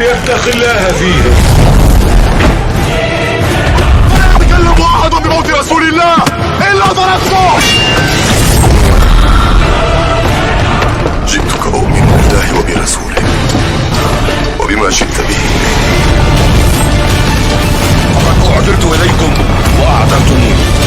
فليتق الله فيهم. لا يتكلم أحد بموت رسول الله إلا ضربته. جئتك أؤمن بالله وبرسوله وبما جئت به. لقد أعذرت إليكم وأعذرتموني.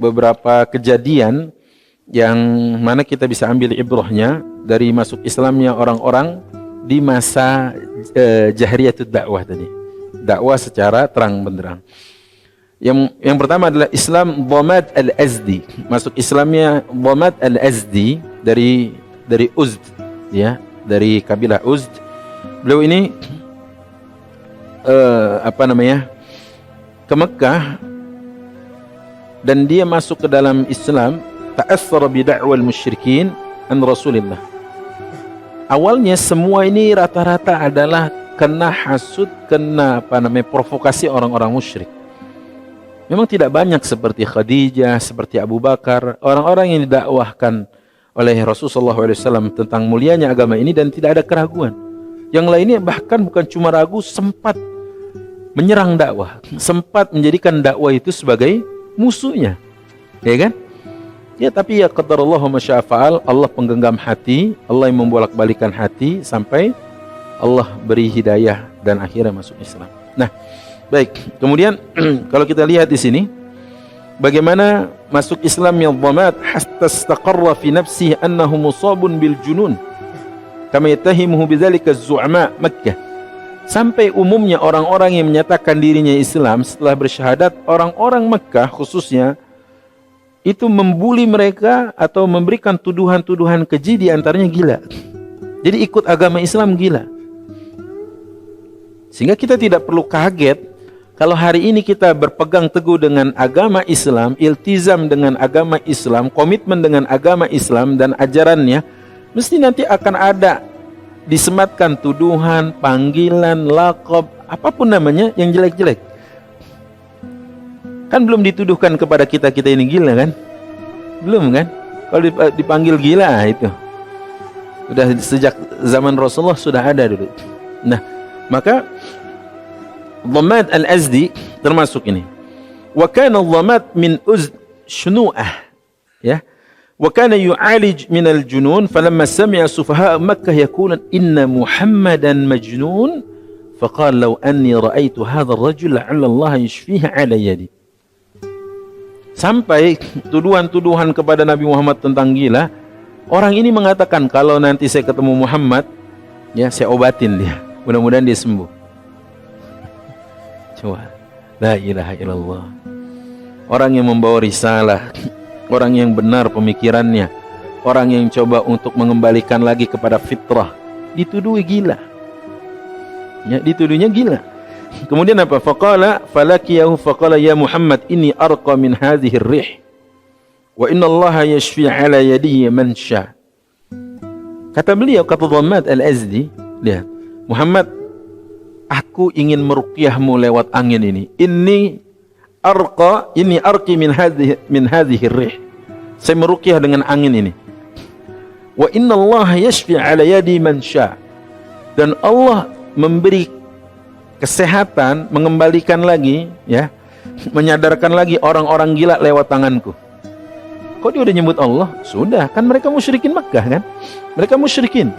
Beberapa kejadian yang mana kita bisa ambil ibrahnya dari masuk Islamnya orang-orang di masa jahriyatud dakwah tadi. Dakwah secara terang benderang. Yang pertama adalah Islam Dhamad al-Azdi. Masuk Islamnya Dhamad al-Azdi dari Uzd, ya, dari kabilah Uzd. Beliau ini ke Mekah, dan dia masuk ke dalam Islam ta'assara bi da'wal musyrikin an Rasulillah. Awalnya semua ini rata-rata adalah kena hasud, kena provokasi orang-orang musyrik. Memang tidak banyak seperti Khadijah, seperti Abu Bakar, orang-orang yang didakwahkan oleh Rasulullah SAW tentang mulianya agama ini dan tidak ada keraguan. Yang lainnya bahkan bukan cuma ragu, sempat menyerang dakwah, sempat menjadikan dakwah itu sebagai musuhnya, ya kan? Ya, tapi ya qadarullah ma syaa fa'al. Allah penggenggam hati, Allah yang membolak-balikan hati sampai Allah beri hidayah dan akhirnya masuk Islam. Nah, baik. Kemudian kalau kita lihat di sini bagaimana masuk Islam yang dhamat hatta istaqarra fi nafsihi annahu musabun bil junun kama yatahimuhu bidzalika az-zu'ama Makkah. Sampai umumnya orang-orang yang menyatakan dirinya Islam setelah bersyahadat, orang-orang Mekah khususnya itu membuli mereka atau memberikan tuduhan-tuduhan keji, di antaranya gila. Jadi ikut agama Islam gila. Sehingga kita tidak perlu kaget kalau hari ini kita berpegang teguh dengan agama Islam, iltizam dengan agama Islam, komitmen dengan agama Islam dan ajarannya, mesti nanti akan ada disematkan tuduhan, panggilan, laqab, apapun namanya yang jelek-jelek. Kan belum dituduhkan kepada kita ini gila kan? Belum kan? Kalau dipanggil gila itu sudah sejak zaman Rasulullah sudah ada dulu. Nah, maka Dhamad al-Azdi termasuk ini. Wa kana Dhamad min Uzd Shunu'ah, ya. وكان يعالج من الجنون فلما سمع سفهاء مكة يقولون إن محمدا مجنون فقال لو أني رأيت هذا الرجل لعل الله يشفيه على يدي. Sampai tuduhan-tuduhan kepada Nabi Muhammad tentang gila, orang ini mengatakan kalau nanti saya ketemu Muhammad, ya saya obatin dia, mudah-mudahan dia sembuh. Coba, la ilaha illallah. Orang yang membawa risalah, orang yang benar pemikirannya, orang yang coba untuk mengembalikan lagi kepada fitrah, dituduh gila. Ya, dituduhnya gila. Kemudian apa? Faqala falakiyahu faqala ya Muhammad inni arqa min hadhihi ar-rih wa inna Allah yashfi ala yadihi man syaa. Kata beliau, kata Dhamad al-Azdi, lihat, Muhammad, aku ingin meruqyahmu lewat angin ini. Inni arqi min hadhihi ar-rih. Saya meruqyah dengan angin ini. Wa inna Allah yashfi ala yadi man syaa. Dan Allah memberi kesehatan, mengembalikan lagi, ya, menyadarkan lagi orang-orang gila lewat tanganku. Kok dia udah nyebut Allah? Sudah, kan mereka musyrikin Makkah kan? Mereka musyrikin.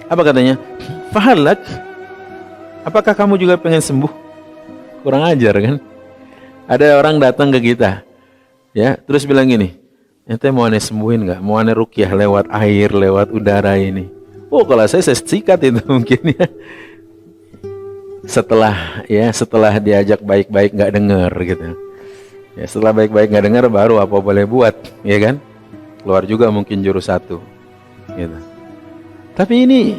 Apa katanya? Fahalak, apakah kamu juga pengen sembuh? Kurang ajar kan? Ada orang datang ke kita, Ya, terus bilang gini, ente mau aneh sembuhin nggak? Mau aneh rukyah lewat air, lewat udara ini? Oh, kalau saya sikat itu mungkin ya. Setelah diajak baik-baik nggak dengar gitu. Ya, setelah baik-baik nggak dengar baru apa boleh buat, ya kan? Keluar juga mungkin jurus satu, gitu. Tapi ini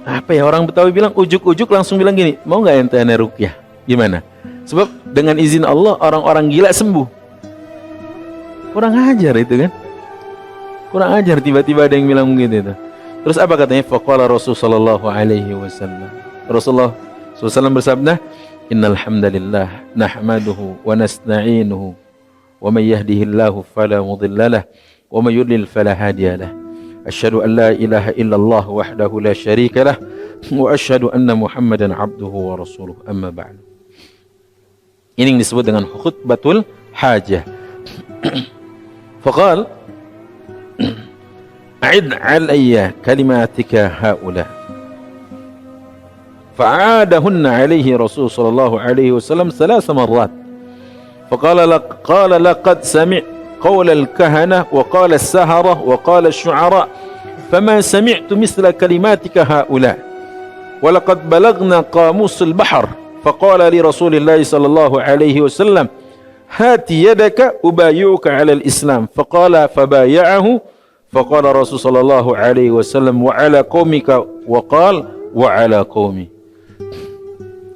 apa ya, orang Betawi bilang ujuk-ujuk langsung bilang gini, mau nggak ente aneh rukyah? Gimana? Sebab dengan izin Allah orang-orang gila sembuh. Kurang ajar itu kan? Kurang ajar tiba-tiba ada yang bilang begitu itu. Terus apa katanya? Faqala Rasulullah sallallahu alaihi wasallam. Rasulullah SAW bersabda, Innal hamdalillah nahmaduhu wa nasta'inuhu wa may yahdihillahu fala mudhillalah wa may yudlil fala hadiyalah. Asyhadu an la ilaha illallah wahdahu la syarika lah wa asyhadu anna Muhammadan abduhu wa rasuluh. Amma ba'du. Ini yang disebut dengan khutbatul hajah. Faqal a'id 'alayya kalimatika haula. فعادهن عليه رسول صلى الله عليه وسلم 3 مرات فقال لقد سمع قول الكهنة وقال السهرة وقال الشعراء فما سمعت مثل كلماتك هؤلاء ولقد بلغنا قاموس البحر فقال لرسول الله صلى الله عليه وسلم هات يدك أبايعك على الإسلام فقال فبايعه فقال رسول صلى الله عليه وسلم وعلى قومك وقال وعلى قومي.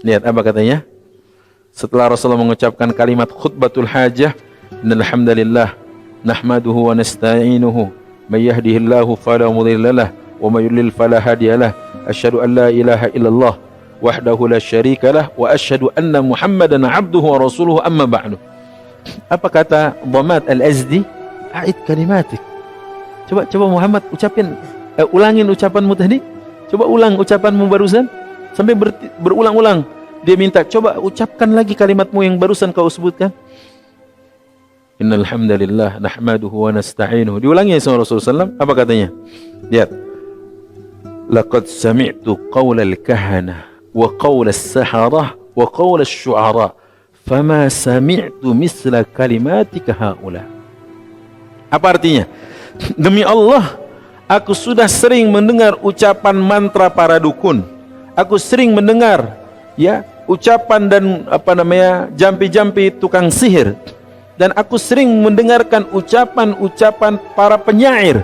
Lihat apa katanya? Setelah Rasulullah mengucapkan kalimat khutbatul hajah, innal hamdalillah nahmaduhu wa nasta'inuhu may yahdihillahu fala mudhillalah wa may yudlil fala hadiyalah. Asyhadu an la ilaha illallah wahdahu la syarikalah wa asyhadu anna Muhammadan abduhu wa rasuluhu. Amma ba'du. Apa kata Dhamat Al-Azdi? A'id kalimatik. Coba Muhammad ulangin ucapanmu tadi. Coba ulang ucapanmu barusan. Sampai berulang-ulang dia minta, coba ucapkan lagi kalimatmu yang barusan kau sebutkan. Innal hamdalillah nahmaduhu wa nasta'inuhu. Diulangi sama Rasulullah SAW. Apa katanya? Lihat. Laqad sami'tu qawlal kahana wa qawlas saharah wa qawlas syu'ara fama sami'tu misla kalimatika haula. Apa artinya? Demi Allah, aku sudah sering mendengar ucapan mantra para dukun. Aku sering mendengar ucapan dan jampi-jampi tukang sihir, dan aku sering mendengarkan ucapan-ucapan para penyair,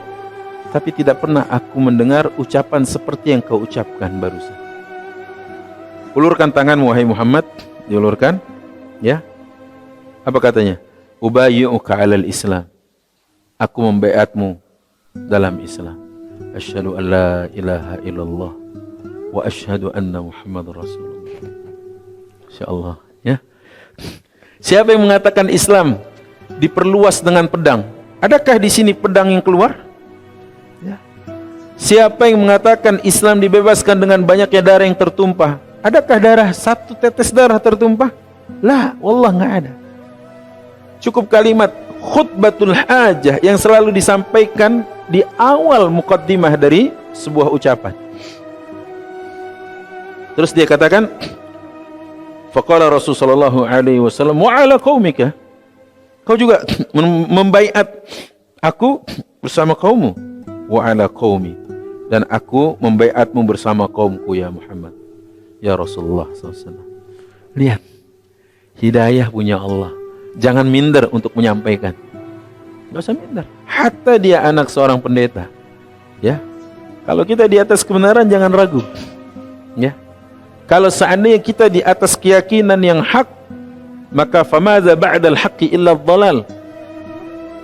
tapi tidak pernah aku mendengar ucapan seperti yang kau ucapkan barusan. Ulurkan tanganmu wahai Muhammad, diulurkan, ya. Apa katanya? Ubayyuka 'alal Islam. Aku membaiatmu dalam Islam. Asyhadu an la ilaha illallah wa asyhadu anna Muhammadar Rasulullah. Insyaallah, ya. Siapa yang mengatakan Islam diperluas dengan pedang? Adakah di sini pedang yang keluar? Ya. Siapa yang mengatakan Islam dibebaskan dengan banyaknya darah yang tertumpah? Adakah darah satu tetes darah tertumpah? La, wallah enggak ada. Cukup kalimat khutbatul hajah yang selalu disampaikan di awal muqaddimah dari sebuah ucapan. Terus dia katakan, faqala Rasulullah sallallahu alaihi wasallam wa ala qaumika. Kau juga membaiat aku bersama kaummu. Wa ala qaumi. Dan aku membaiatmu bersama kaumku ya Muhammad. Ya Rasulullah SAW. Lihat, hidayah punya Allah. Jangan minder untuk menyampaikan. Gak usah minder. Hatta dia anak seorang pendeta, ya. Kalau kita di atas kebenaran jangan ragu, ya. Kalau seandainya kita di atas keyakinan yang hak, maka famadza ba'dal haqqi illa dhalal.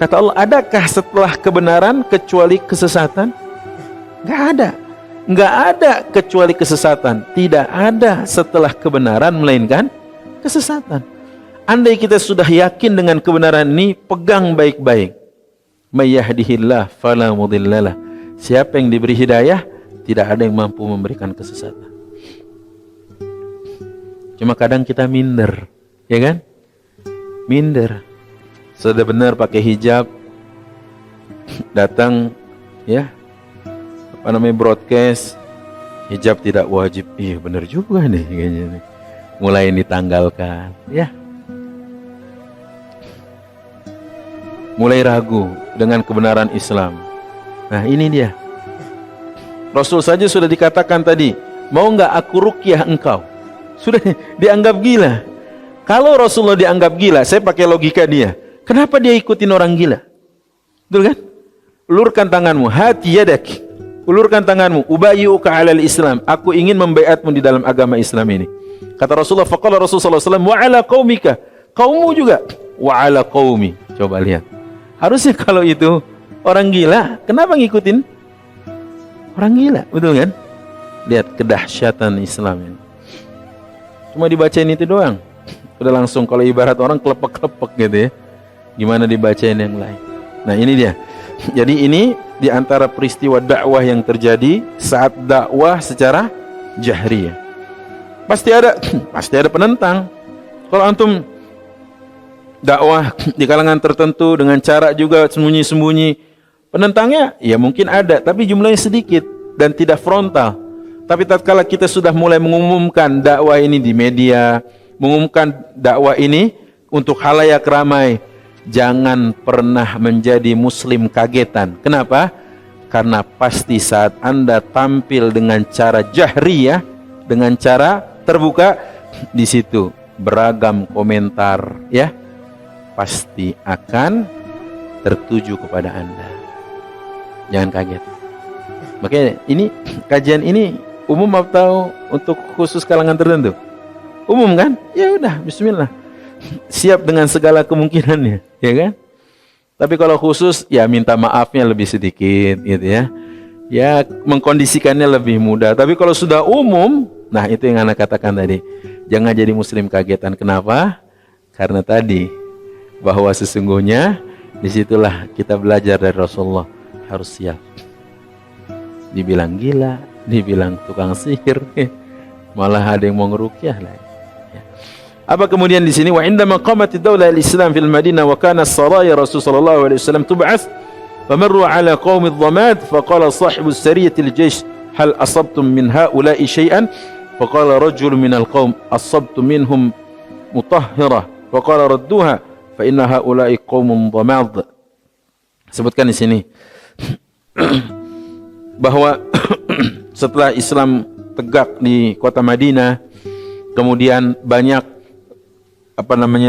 Kata Allah, adakah setelah kebenaran kecuali kesesatan? Enggak ada. Enggak ada kecuali kesesatan. Tidak ada setelah kebenaran melainkan kesesatan. Andai kita sudah yakin dengan kebenaran ini, pegang baik-baik. May yahdihillah fala mudhillalah. Siapa yang diberi hidayah, tidak ada yang mampu memberikan kesesatan. Cuma kadang kita minder, ya kan? Minder. Sudah benar pakai hijab, datang, ya, broadcast, hijab tidak wajib. Iya benar juga nih, kayaknya. Mulai ditanggalkan, ya. mulai ragu dengan kebenaran Islam. Nah, ini dia. Rasul saja sudah dikatakan tadi, mau enggak aku ruqyah engkau? Sudah dianggap gila. Kalau Rasulullah dianggap gila, saya pakai logika dia. Kenapa dia ikutin orang gila? Betul kan? Ulurkan tanganmu, hati yadak. Ulurkan tanganmu, ubayyuka 'alal Islam. Aku ingin membaiatmu di dalam agama Islam ini. Kata Rasulullah, faqala Rasulullah SAW, wa 'ala qaumika. Kaummu juga, wa 'ala qaumi. Coba lihat. Harusnya kalau itu orang gila, kenapa ngikutin orang gila? Betul kan? Lihat kedahsyatan Islam ini. Cuma dibacain itu doang. Udah langsung, kalau ibarat orang kelepek-kelepek gitu ya. Gimana dibacain yang lain? Nah, ini dia. Jadi ini di antara peristiwa dakwah yang terjadi saat dakwah secara jahriyah. Pasti ada penentang. Kalau antum dakwah di kalangan tertentu dengan cara juga sembunyi-sembunyi, penentangnya ya mungkin ada, tapi jumlahnya sedikit dan tidak frontal. Tapi tatkala kita sudah mulai mengumumkan dakwah ini di media, mengumumkan dakwah ini untuk khalayak ramai, jangan pernah menjadi muslim kagetan. Kenapa? Karena pasti saat Anda tampil dengan cara jahriyah, dengan cara terbuka, di situ beragam komentar ya pasti akan tertuju kepada Anda. Jangan kaget. Makanya ini kajian ini umum atau untuk khusus kalangan tertentu? Umum kan? Ya udah, bismillah. Siap dengan segala kemungkinannya, ya kan? Tapi kalau khusus, ya minta maafnya lebih sedikit, gitu ya. Ya mengkondisikannya lebih mudah. Tapi kalau sudah umum, nah itu yang anak katakan tadi. Jangan jadi muslim kagetan. Kenapa? Karena tadi bahwa sesungguhnya disitulah kita belajar dari Rasulullah, harus siap. Dibilang gila, dibilang tukang sihir, malah ada yang mau ngeruqyah lah. Apa kemudian di sini, wa indama qamat ad-daulah al-Islam fil Madinah wa kana as-saraya Rasul sallallahu alaihi wasallam tub'ats famarru ala qaum adh-dhamad faqala sahibu as-sariyah al-jaysh hal asabtum min ha'ula'i shay'an faqala rajul min al-qaum asabtu minhum mutahhira faqala radduha fa inna ha'ula'i qaumun dhamad. Sebutkan di sini bahwa setelah Islam tegak di kota Madinah, kemudian banyak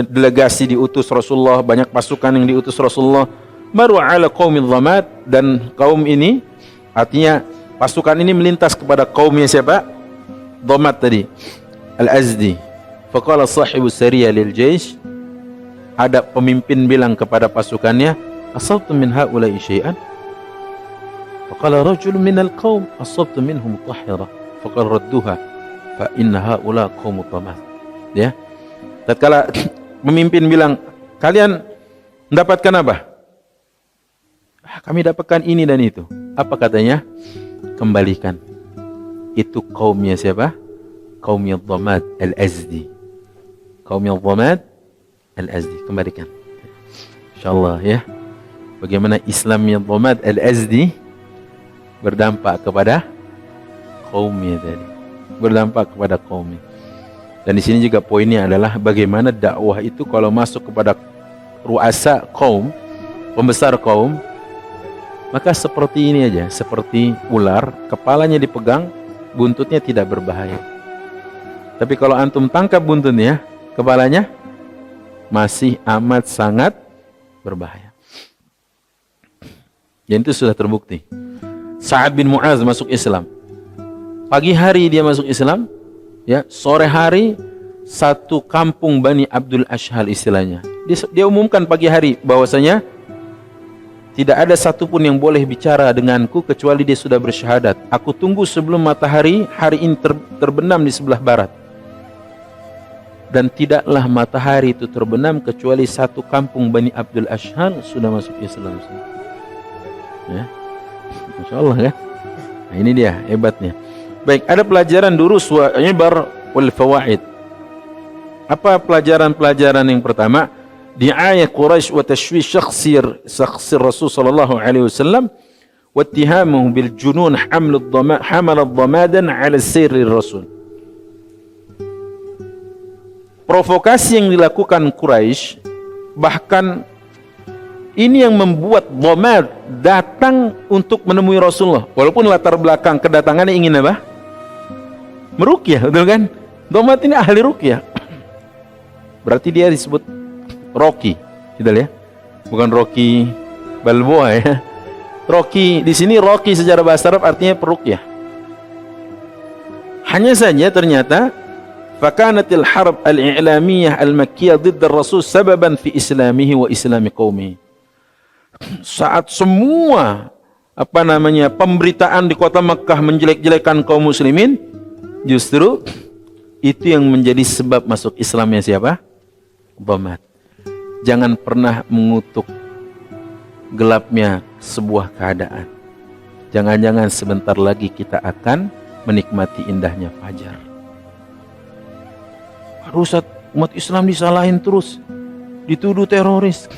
delegasi diutus Rasulullah, banyak pasukan yang diutus Rasulullah, maru ala qaumil dhamad, dan kaum ini artinya pasukan ini melintas kepada kaumnya siapa? Dhamad tadi, Al-Azdi. Faqala sahibu sariyah lil jaysh, ada pemimpin bilang kepada pasukannya, asabtum min haula'i syai'an? Faqala rajulun minal qaum asabtu minhum mutahhira faqala radduha fa inna haula qaum dhamad. Ya. Tatkala pemimpin bilang, kalian mendapatkan apa? Kami dapatkan ini dan itu. Apa katanya? Kembalikan. Itu kaumnya siapa? Kaumnya Dhamad Al-Azdi. Kaumnya Dhamad Al-Azdi. Kembalikan. InsyaAllah ya. Bagaimana Islamnya Dhamad Al-Azdi berdampak kepada kaumnya tadi. Berdampak kepada kaumnya. Dan di sini juga poinnya adalah bagaimana dakwah itu kalau masuk kepada ruasa kaum, pembesar kaum, maka seperti ini aja, seperti ular, kepalanya dipegang, buntutnya tidak berbahaya. Tapi kalau antum tangkap buntutnya, kepalanya masih amat sangat berbahaya. Dan itu sudah terbukti. Sa'ad bin Mu'az masuk Islam. Pagi hari dia masuk Islam, ya, sore hari satu kampung Bani Abdul Ashhal istilahnya. Dia umumkan pagi hari bahwasanya tidak ada satupun yang boleh bicara denganku kecuali dia sudah bersyahadat. Aku tunggu sebelum matahari hari ini terbenam di sebelah barat. Dan tidaklah matahari itu terbenam kecuali satu kampung Bani Abdul Ashhal sudah masuk Islam. Ya. Masya Allah kan? Nah, ini dia hebatnya. Baik, ada pelajaran durus wa ibar wal fawaid. Apa pelajaran-pelajaran yang pertama? Di'ayah Quraisy wa tashwish shakhsir Rasul sallallahu alaihi wasallam wa ittihamuhu bil junun hamal ad-dhamadan 'ala sirri Rasul. Provokasi yang dilakukan Quraisy, bahkan Ini yang membuat Dhamad datang untuk menemui Rasulullah. Walaupun latar belakang kedatangannya ingin apa? Meruqyah, betul kan? Dhamad ini ahli ruqyah. Berarti dia disebut Rocky, kita lihat. Bukan Rocky Balboa ya. Rocky di sini Rocky secara bahasa Arab artinya peruqyah. Hanya saja ternyata fakanatil harb al-i'lamiyah al-makkiyah ضد الرسول sababan fi islamihi wa islami qaumihi. Saat semua pemberitaan di kota Makkah menjelek-jelekan kaum muslimin, justru itu yang menjadi sebab masuk Islamnya siapa? Dhamad. Jangan pernah mengutuk gelapnya sebuah keadaan. Jangan-jangan sebentar lagi kita akan menikmati indahnya fajar. Ustaz, umat Islam disalahin terus, dituduh teroris,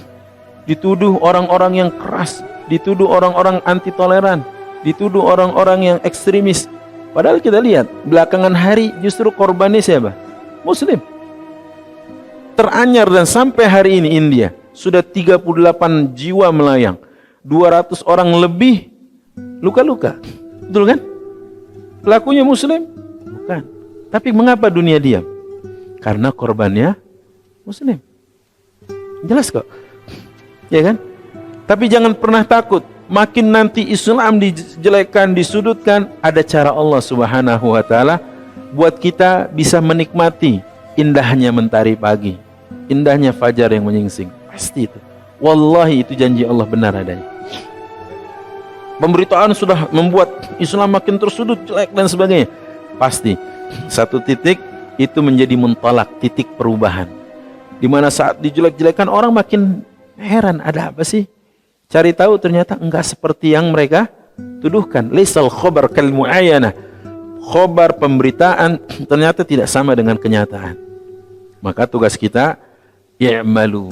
dituduh orang-orang yang keras, dituduh orang-orang anti toleran, dituduh orang-orang yang ekstremis. Padahal kita lihat belakangan hari justru korbannya siapa? Muslim. Teranyar dan sampai hari ini India sudah 38 jiwa melayang, 200 orang lebih luka-luka. Betul kan? Pelakunya Muslim? Bukan. Tapi mengapa dunia diam? Karena korbannya Muslim. Jelas kok. Ya kan? Tapi jangan pernah takut. Makin nanti Islam dijelekkan, disudutkan, ada cara Allah Subhanahu wa taala buat kita bisa menikmati indahnya mentari pagi, indahnya fajar yang menyingsing. Pasti itu. Wallahi itu janji Allah benar adanya. Pemberitaan sudah membuat Islam makin tersudut, jelek dan sebagainya. Pasti satu titik itu menjadi mentolak, titik perubahan. Di mana saat dijelek-jelekan orang makin heran, ada apa sih? Cari tahu ternyata enggak seperti yang mereka tuduhkan. Laisal khobar kal mu'ayanah. Khobar pemberitaan ternyata tidak sama dengan kenyataan. Maka tugas kita i'malu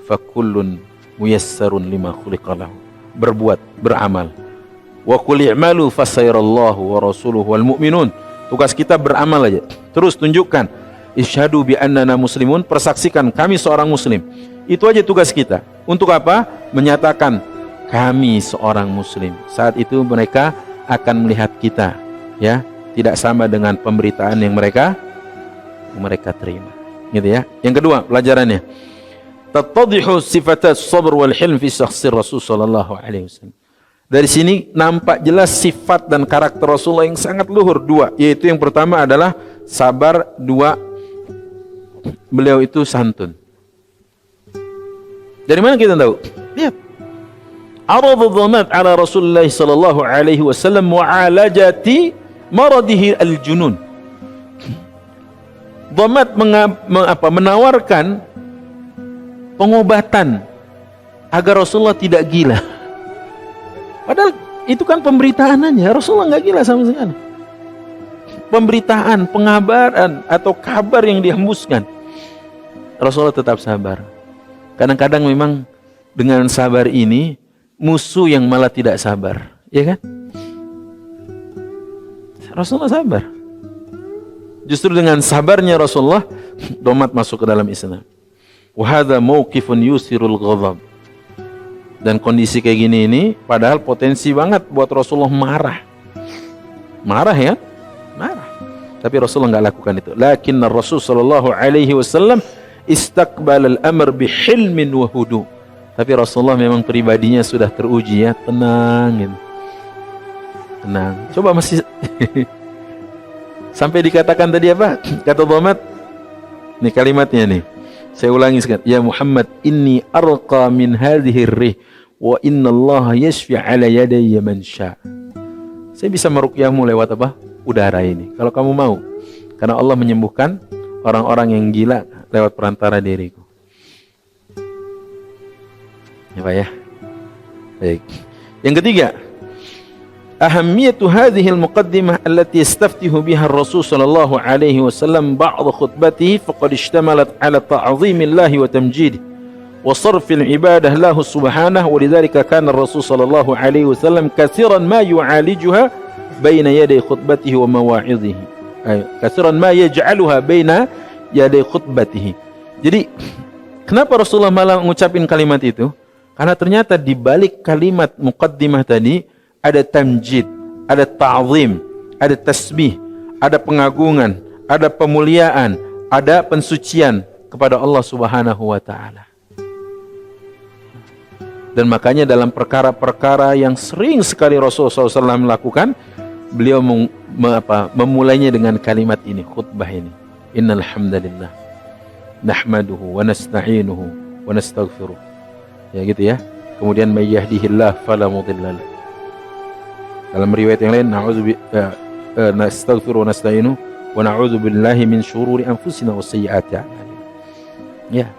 fakullun muyassarun lima khuliqalahu. Berbuat, beramal. Wa qul i'malu fasayarallahu wa rasuluhu wal mu'minun. Tugas kita beramal aja. Terus tunjukkan. Isyhadu bi annana muslimun. Persaksikan kami seorang muslim. Itu aja tugas kita. Untuk apa? Menyatakan kami seorang muslim. Saat itu mereka akan melihat kita, ya, tidak sama dengan pemberitaan yang mereka terima. Gitu ya. Yang kedua, pelajarannya. Tattadhihu sifatat sabr wal hilm fi syakhsir Rasul sallallahu alaihi wasallam. Dari sini nampak jelas sifat dan karakter Rasulullah yang sangat luhur, dua, yaitu yang pertama adalah sabar, dua, beliau itu santun. Dari mana kita tahu? Lihat. Arada Dhamad ala Rasulullah sallallahu alaihi wasallam mu'alajati maradihi al-junun. Dhamad menawarkan pengobatan agar Rasulullah tidak gila. Padahal itu kan pemberitaannya, Rasulullah nggak gila sama sekali. Pemberitaan, pengabaran atau kabar yang dihembuskan, Rasulullah tetap sabar. Kadang-kadang memang dengan sabar ini musuh yang malah tidak sabar, ya kan? Rasulullah sabar. Justru dengan sabarnya Rasulullah, Dhamad masuk ke dalam Islam. Wa hadza mauqifun yusirul ghadab. Dan kondisi kayak gini ini padahal potensi banget buat Rasulullah marah. Marah ya? Marah. Tapi Rasulullah enggak lakukan itu. Lakinna Rasul sallallahu alaihi wasallam istaqbal al-amr bihilmin wa hudu. Tapi Rasulullah memang pribadinya sudah teruji ya, tenang gitu. Tenang. Coba masih sampai dikatakan tadi apa? Kata Dhamad. Ini kalimatnya nih. Saya ulangi sekali. Ya Muhammad, inni arqa min hadhihi ar-rih wa inna Allah yashfi ala yadayya man syaa. Saya bisa meruqyahmu lewat apa? Udara ini. Kalau kamu mau. Karena Allah menyembuhkan orang-orang yang gila lewat perantara diriku. Ya Pak ya. Baik. Yang ketiga, ahammiyatu hadhihi al-muqaddimah allati yastaftihu biha ar-Rasul sallallahu alaihi wasallam ba'd khutbatihi faqad ishtamalat ala ta'zimillahi wa tamjidihi wa sarfil ibadah lahu subhanahu wa lidzalika kana ar-Rasul sallallahu alaihi wasallam katsiran ma yu'alijuha baina yaday khutbatihi wa mawa'idhihi. Katsiran ma yaj'aluha baina yaday khutbatihi. Jadi kenapa Rasulullah malah mengucapkan kalimat itu? Karena ternyata di balik kalimat muqaddimah tadi ada tamjid, ada ta'zim, ada tasbih, ada pengagungan, ada pemuliaan, ada pensucian kepada Allah Subhanahu wa taala. Dan makanya dalam perkara-perkara yang sering sekali Rasulullah SAW melakukan, beliau memulainya dengan kalimat ini, khutbah ini. Innal hamdalillah nahmaduhu wa nasta'inuhu wa nastaghfiruh. Ya gitu ya. Kemudian may yahdihillah fala mudhillalah. Dalam riwayat yang lain nastaghfiru wa nasta'inu wa na'udzu billahi min syururi anfusina wa sayyiati a'malina. Ya.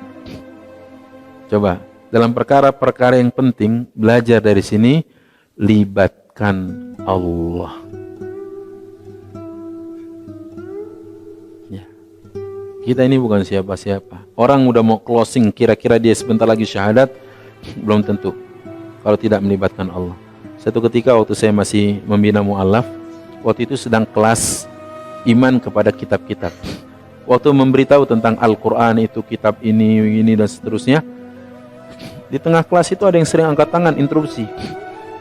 Coba dalam perkara-perkara yang penting belajar dari sini, libatkan Allah. Ya. Kita ini bukan siapa-siapa. Orang udah mau closing, kira-kira dia sebentar lagi syahadat, belum tentu kalau tidak melibatkan Allah. Satu ketika waktu saya masih membina mu'alaf, waktu itu sedang kelas iman kepada kitab-kitab. Waktu memberitahu tentang Al-Quran itu kitab ini dan seterusnya, di tengah kelas itu ada yang sering angkat tangan interupsi.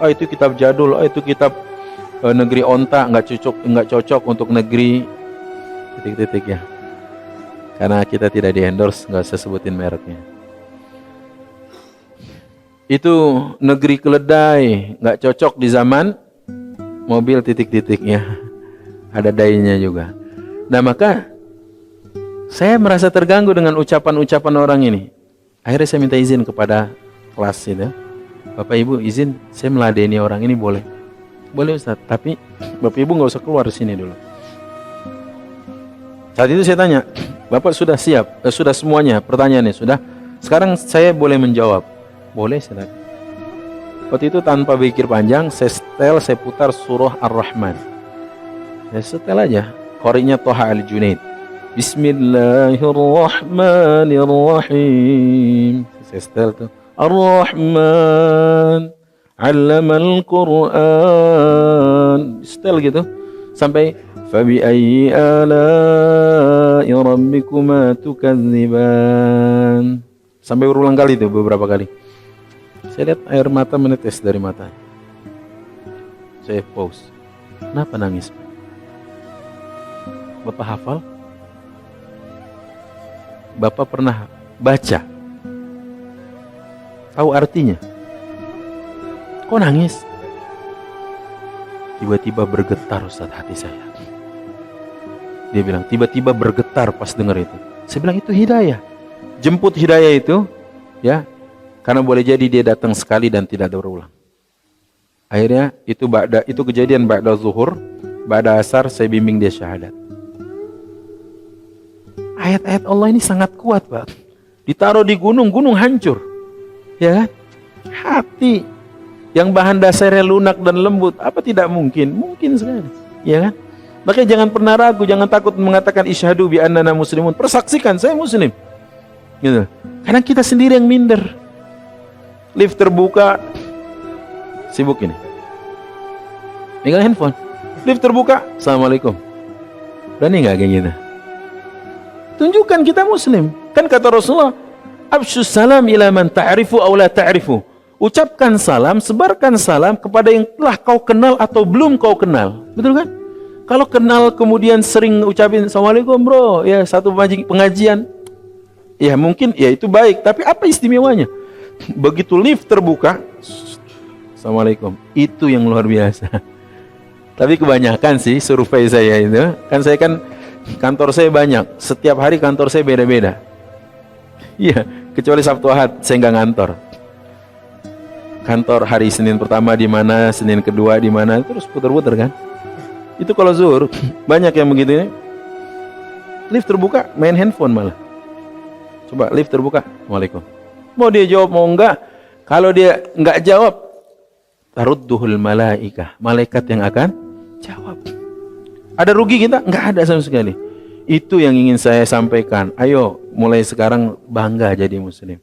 Oh itu kitab jadul, oh itu kitab negeri onta, nggak cocok untuk negeri titik-titik ya. Karena kita tidak di endorse, nggak usah sebutin mereknya. Itu negeri keledai, nggak cocok di zaman mobil titik-titiknya. Ada dainya juga. Nah maka saya merasa terganggu dengan ucapan-ucapan orang ini. Akhirnya saya minta izin kepada kelas itu. Bapak Ibu izin saya meladeni orang ini boleh? Boleh Ustaz, tapi Bapak Ibu nggak usah keluar sini dulu. Saat itu saya tanya, Bapak sudah siap? Sudah semuanya pertanyaannya? Sudah? Sekarang saya boleh menjawab? Boleh Ustaz. Waktu itu tanpa pikir panjang, saya setel, saya putar surah Ar-Rahman. Saya setel aja, qori'nya Thaha Al-Junaid. Bismillahirrahmanirrahim. Saya setel tuh. Ar-Rahman 'allamal Qur'an. Setel gitu sampai fabi ayyi ala'i rabbikuma tukadziban. Sampai berulang kali itu, beberapa kali. Saya lihat air mata menetes dari matanya. Saya pause. Kenapa nangis? Bapak hafal? Bapak pernah baca? Tahu artinya? Kok nangis? Tiba-tiba bergetar Ustaz hati saya. Dia bilang tiba-tiba bergetar pas dengar itu. Saya bilang itu hidayah. Jemput hidayah itu, ya, karena boleh jadi dia datang sekali dan tidak berulang. Akhirnya itu kejadian ba'da zuhur, ba'da asar saya bimbing dia syahadat. Ayat-ayat Allah ini sangat kuat, Pak. Ditaruh di gunung hancur. Ya kan? Hati yang bahan dasarnya lunak dan lembut, apa tidak mungkin? Mungkin sekali. Ya kan? Makanya jangan pernah ragu, jangan takut mengatakan isyhadu bi annana muslimun. Persaksikan saya muslim. Gitu. Karena kita sendiri yang minder. Lift terbuka, sibuk ini. Pegang handphone. Lift terbuka, assalamualaikum. Berani nggak kayak gitu? Tunjukkan kita muslim. Kan kata Rasulullah, Absyus salam ila man ta'rifu aw la ta'rifu. Ucapkan salam, sebarkan salam kepada yang telah kau kenal atau belum kau kenal. Betul kan? Kalau kenal kemudian sering ucapin assalamualaikum bro, ya satu pengajian, ya mungkin ya itu baik. Tapi apa istimewanya? Begitu lift terbuka, assalamualaikum. Itu yang luar biasa. Tapi kebanyakan sih survei saya itu, kan saya kan kantor saya banyak. Setiap hari kantor saya beda-beda. Iya, kecuali Sabtu Ahad saya nggak ngantor. Kantor hari Senin pertama di mana, Senin kedua di mana, terus puter-puter kan. Itu kalau zuhur banyak yang begitu ya. Lift terbuka main handphone malah. Coba lift terbuka, Waalaikumsalam. Mau dia jawab mau enggak? Kalau dia enggak jawab, tarudduhul malaikah. Malaikat yang akan jawab. Ada rugi kita? Enggak ada sama sekali. Itu yang ingin saya sampaikan. Ayo mulai sekarang bangga jadi muslim.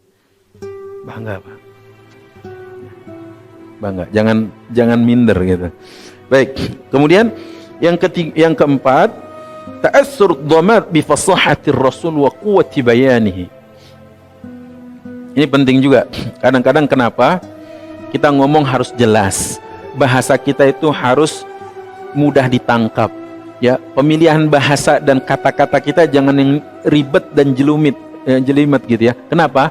Bangga, Pak. Bangga, jangan minder gitu. Baik, kemudian yang keempat, ta'assur dhamat bi fasahatir rasul wa quwwati bayanihi. Ini penting juga. Kadang-kadang kenapa kita ngomong harus jelas. Bahasa kita itu harus mudah ditangkap. Ya, pemilihan bahasa dan kata-kata kita jangan yang ribet dan jelimet gitu ya. Kenapa?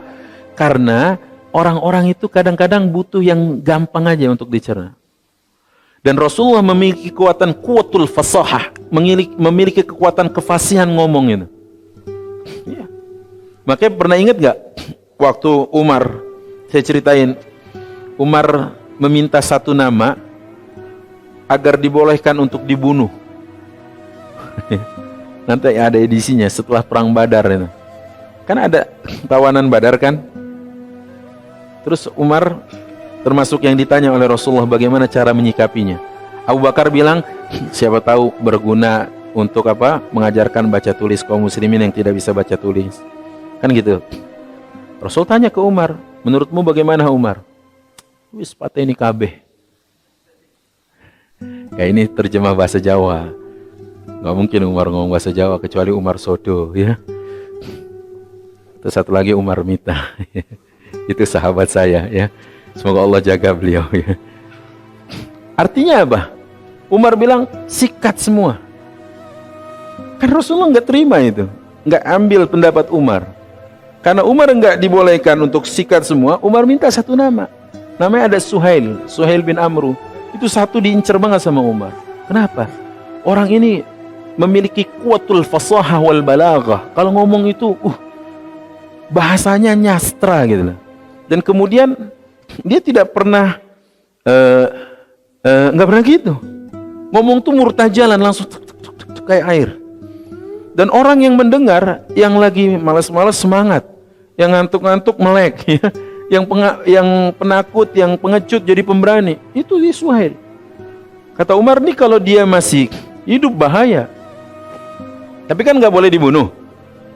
Karena orang-orang itu kadang-kadang butuh yang gampang aja untuk dicerna. Dan Rasulullah memiliki kekuatan kuwatul fasahah, memiliki kekuatan kefasihan ngomong itu. Ya. Makanya pernah ingat gak waktu Umar, saya ceritain, Umar meminta satu nama agar dibolehkan untuk dibunuh. Nanti ada edisinya setelah perang Badar itu. Kan ada tawanan Badar kan? Terus Umar termasuk yang ditanya oleh Rasulullah bagaimana cara menyikapinya. Abu Bakar bilang, siapa tahu berguna untuk apa? Mengajarkan baca tulis kaum muslimin yang tidak bisa baca tulis. Kan gitu. Rasul tanya ke Umar, menurutmu bagaimana Umar? Wis pateni kabeh. Kayak ini terjemah bahasa Jawa. Gak mungkin Umar ngomong bahasa Jawa kecuali Umar Sodo, ya. Terus satu lagi Umar Mita. Itu sahabat saya, ya. Semoga Allah jaga beliau, ya. Artinya apa? Umar bilang sikat semua. Kan Rasulullah nggak terima itu, nggak ambil pendapat Umar. Karena Umar nggak dibolehkan untuk sikat semua, Umar minta satu nama. Namanya ada Suhail bin Amru. Itu satu diincar banget sama Umar. Kenapa? Orang ini memiliki kuwatul fasahah wal balaghah. Kalau ngomong itu, bahasanya nyastra gitu lah. Dan kemudian dia tidak pernah nggak pernah gitu. Ngomong tuh murtajalan langsung kayak air. Dan orang yang mendengar, yang lagi malas-malas semangat, yang ngantuk-ngantuk melek, ya. yang penakut, yang pengecut jadi pemberani. Itu di Suhail. Kata Umar nih kalau dia masih hidup bahaya. Tapi kan nggak boleh dibunuh.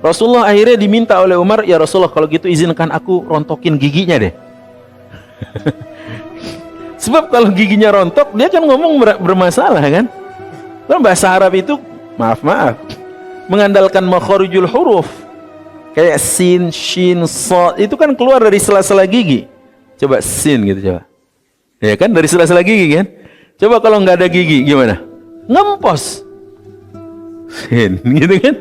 Rasulullah akhirnya diminta oleh Umar, ya Rasulullah kalau gitu izinkan aku rontokin giginya deh. Sebab kalau giginya rontok, dia kan ngomong bermasalah kan. Karena bahasa Arab itu, maaf, mengandalkan makharijul huruf. Kayak sin, shin, sad, itu kan keluar dari sela-sela gigi. Coba sin gitu coba. Ya kan dari sela-sela gigi kan. Coba kalau nggak ada gigi gimana? Ngempos. Sin gitu kan.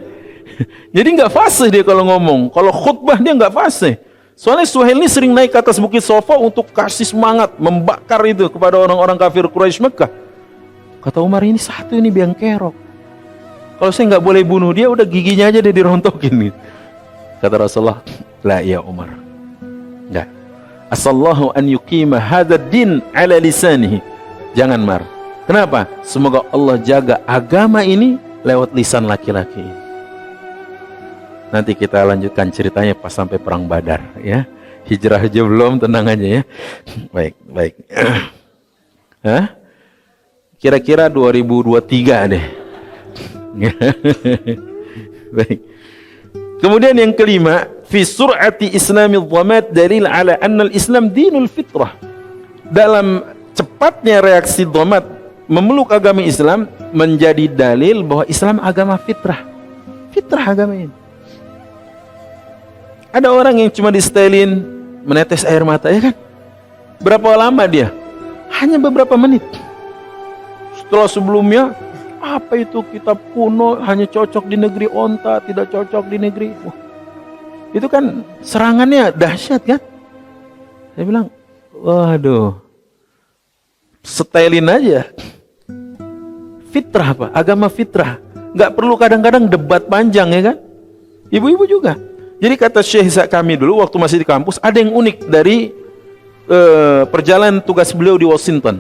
Jadi nggak fasih dia kalau ngomong. Kalau khutbah dia nggak fasih. Soalnya Suhail ini sering naik ke atas bukit Safa untuk kasih semangat, membakar itu kepada orang-orang kafir Quraisy Mekah. Kata Umar, ini satu ini biang kerok. Kalau saya nggak boleh bunuh dia, udah giginya aja dia dirontokin. Kata Rasulullah, la ya Umar. Enggak. Asallahu an yuqima hadzal din ala lisanihi. Jangan Mar. Kenapa? Semoga Allah jaga agama ini lewat lisan laki-laki. Nanti kita lanjutkan ceritanya pas sampai perang Badar, ya. Hijrah aja belum, tenang aja ya. Baik. Hah? Kira-kira 2023 deh. Baik. Kemudian yang kelima, fi sur'ati islamil dhamat dalil ala anna al-islam dinul fitrah. Dalam cepatnya reaksi dhamat memeluk agama Islam menjadi dalil bahwa Islam agama fitrah. Fitrah agama ini. Ada orang yang cuma distelin menetes air mata, ya kan? Berapa lama dia? Hanya beberapa menit. Setelah sebelumnya, apa itu kitab kuno hanya cocok di negeri onta, tidak cocok di negeri. Wah, itu kan serangannya dahsyat kan? Saya bilang, waduh, setelin aja. Fitrah apa? Agama fitrah. Nggak perlu kadang-kadang debat panjang, ya kan? Ibu-ibu juga. Jadi kata Syekh Isa kami dulu waktu masih di kampus, ada yang unik dari perjalanan tugas beliau di Washington.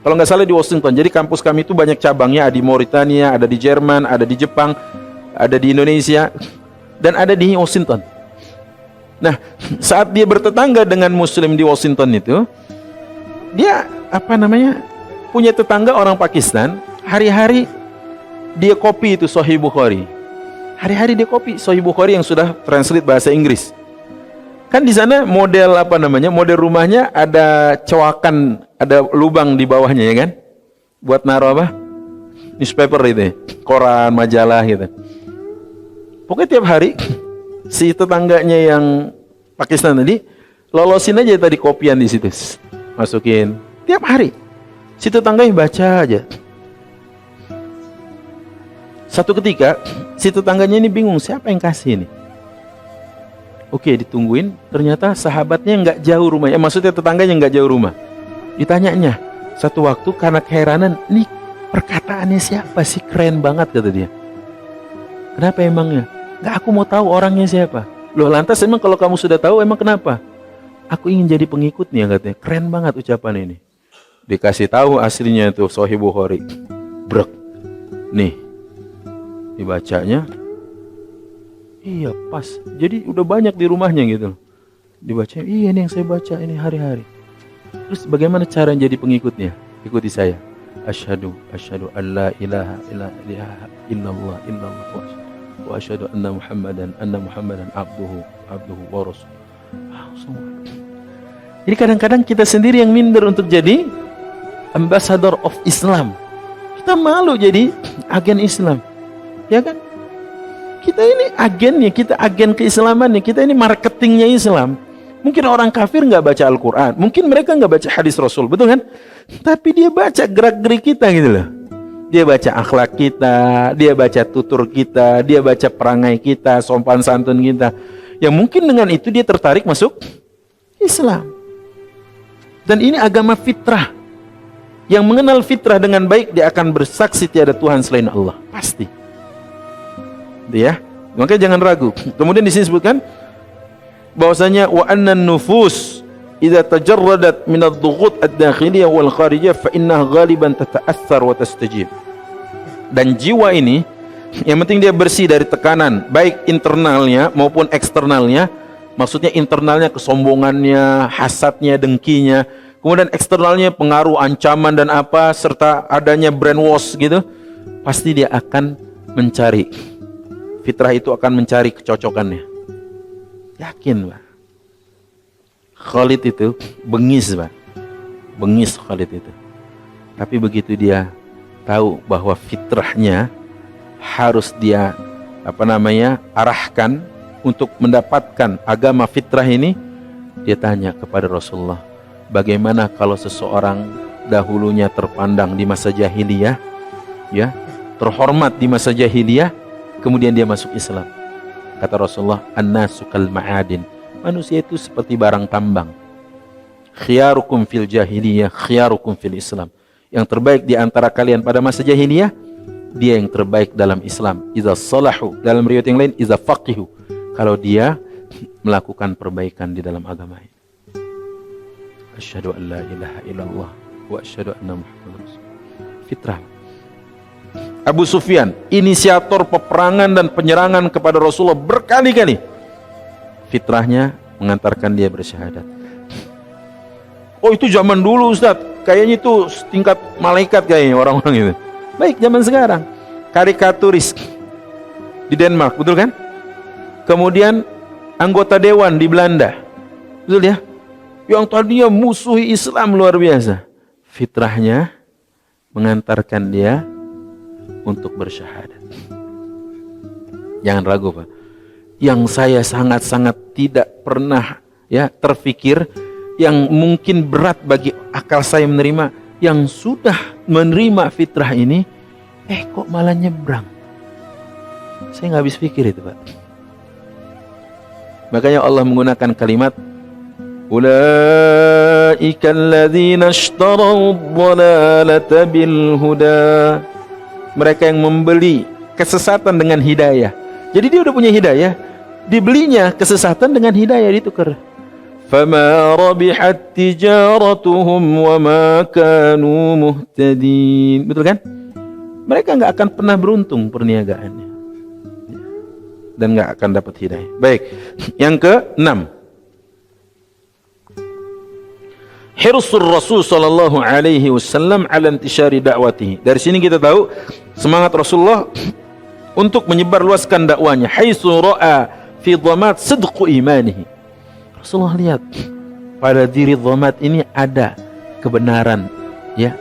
Kalau nggak salah di Washington. Jadi kampus kami itu banyak cabangnya, ada di Mauritania, ada di Jerman, ada di Jepang, ada di Indonesia, dan ada di Washington. Nah, saat dia bertetangga dengan Muslim di Washington itu, dia punya tetangga orang Pakistan. Hari-hari dia kopi itu Sahih Bukhari. Hari-hari dia kopi Sahih Bukhari yang sudah translate bahasa Inggris. Kan di sana model model rumahnya ada cewakan, ada lubang di bawahnya, ya kan? Buat naruh apa? Newspaper itu, koran, majalah gitu. Pokoknya tiap hari si tetangganya yang Pakistan tadi Lolosin aja tadi kopian di situ. Masukin tiap hari. Si tetangganya baca aja. Satu ketika si tetangganya ini bingung, siapa yang kasih ini? Oke, ditungguin, ternyata sahabatnya nggak jauh rumahnya. Maksudnya tetangganya nggak jauh rumah. Ditanyanya satu waktu karena keheranan, nih perkataannya siapa sih, keren banget kata dia. Kenapa emangnya? Nggak, aku mau tahu orangnya siapa. Loh, lantas emang kalau kamu sudah tahu emang kenapa? Aku ingin jadi pengikutnya katanya. Keren banget ucapan ini. Dikasih tahu aslinya itu Sahih Bukhari. Brek. Nih. Dibacanya. Iya, pas. Jadi udah banyak di rumahnya gitu. Dibaca, iya ini yang saya baca ini hari-hari. Terus bagaimana cara jadi pengikutnya? Ikuti saya. Asyhadu an la ilaha illallah wa asyhadu anna Muhammadan abduhu wa rasuluh. Jadi kadang-kadang kita sendiri yang minder untuk jadi ambassador of Islam. Kita malu jadi agen Islam. Ya kan? Kita ini agennya, kita agen keislamannya, kita ini marketingnya Islam. Mungkin orang kafir nggak baca Al-Quran, mungkin mereka nggak baca hadis Rasul, betul kan? Tapi dia baca gerak-gerik kita gitu loh. Dia baca akhlak kita, dia baca tutur kita, dia baca perangai kita, sopan santun kita. Yang mungkin dengan itu dia tertarik masuk Islam. Dan ini agama fitrah. Yang mengenal fitrah dengan baik, dia akan bersaksi tiada Tuhan selain Allah. Pasti. Ya, makanya jangan ragu. Kemudian di sini disebutkan bahwasanya wa annan nufus idza tajarradat min ad-dhughut ad-dakhiliyah wal kharijiyah fa innaha ghaliban tata'athar wa tastajib. Dan jiwa ini yang penting dia bersih dari tekanan baik internalnya maupun eksternalnya. Maksudnya internalnya kesombongannya, hasadnya, dengkinya. Kemudian eksternalnya pengaruh ancaman dan apa serta adanya brainwash gitu. Pasti dia akan mencari, fitrah itu akan mencari kecocokannya. Yakin, Pak. Khalid itu bengis, Pak. Bengis Khalid itu. Tapi begitu dia tahu bahwa fitrahnya harus dia arahkan untuk mendapatkan agama fitrah ini, dia tanya kepada Rasulullah, bagaimana kalau seseorang dahulunya terpandang di masa jahiliyah, ya, terhormat di masa jahiliyah, kemudian dia masuk Islam. Kata Rasulullah, an-nasu kal ma'adin. Manusia itu seperti barang tambang. Khiyarukum fil jahiliyah, khiyarukum fil Islam. Yang terbaik di antara kalian pada masa jahiliyah, dia yang terbaik dalam Islam. Iza salahu, dalam riwayat yang lain, iza faqihu. Kalau dia melakukan perbaikan di dalam agama ini. Asyhadu an la ilaha illallah wa asyhadu anna Muhammadan Rasulullah. Fitrah. Abu Sufyan, inisiator peperangan dan penyerangan kepada Rasulullah berkali-kali. Fitrahnya mengantarkan dia bersyahadat. Oh, itu zaman dulu, Ustaz. Kayaknya itu tingkat malaikat kayaknya orang-orang itu. Baik, zaman sekarang. Karikaturis di Denmark, betul kan? Kemudian anggota dewan di Belanda. Betul ya? Yang tadinya musuhi Islam luar biasa. Fitrahnya mengantarkan dia untuk bersyahadat. Jangan ragu, Pak. Yang saya sangat-sangat tidak pernah terfikir, yang mungkin berat bagi akal saya menerima, yang sudah menerima fitrah ini, kok malah nyebrang. Saya nggak habis pikir itu, Pak. Makanya Allah menggunakan kalimat ulaika alladzina ishtaraw ad-dhalalata bil huda. Mereka yang membeli kesesatan dengan hidayah. Jadi dia udah punya hidayah, dibelinya kesesatan dengan hidayah, ditukar. Fama rabihat tijaratuhum wa ma kanu muhtadin. Betul kan? Mereka nggak akan pernah beruntung perniagaannya dan nggak akan dapat hidayah. Baik, yang ke-6, hirsur Rasul sallallahu alaihi wasallam ala intishari da'watihi. Dari sini kita tahu semangat Rasulullah untuk menyebarluaskan dakwanya. Haitsu ra'a fi dhamat sidqu imanihi. Rasulullah lihat pada diri dhamat ini ada kebenaran,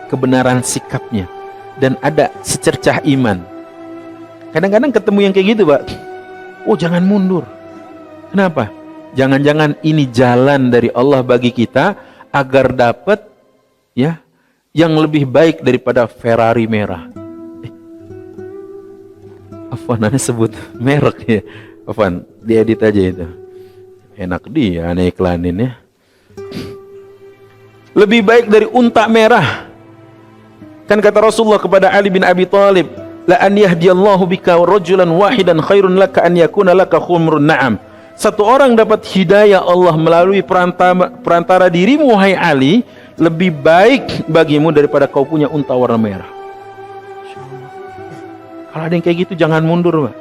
kebenaran sikapnya dan ada secercah iman. Kadang-kadang ketemu yang kayak gitu, Pak. Oh, jangan mundur. Kenapa? Jangan-jangan ini jalan dari Allah bagi kita agar dapat ya yang lebih baik daripada Ferrari merah. Afwan, aneh sebut merek ya. Afwan, diedit aja itu. Enak dia aneh iklanin ya. Lebih baik dari unta merah. Kan kata Rasulullah kepada Ali bin Abi Thalib, la an yahdiyallahu bika rajulan wahidan khairun laka an yakuna laka khumrun na'am. Satu orang dapat hidayah Allah melalui perantara dirimu, wahai Ali, lebih baik bagimu daripada kau punya unta warna merah. Kalau ada yang kayak gitu jangan mundur, Pak.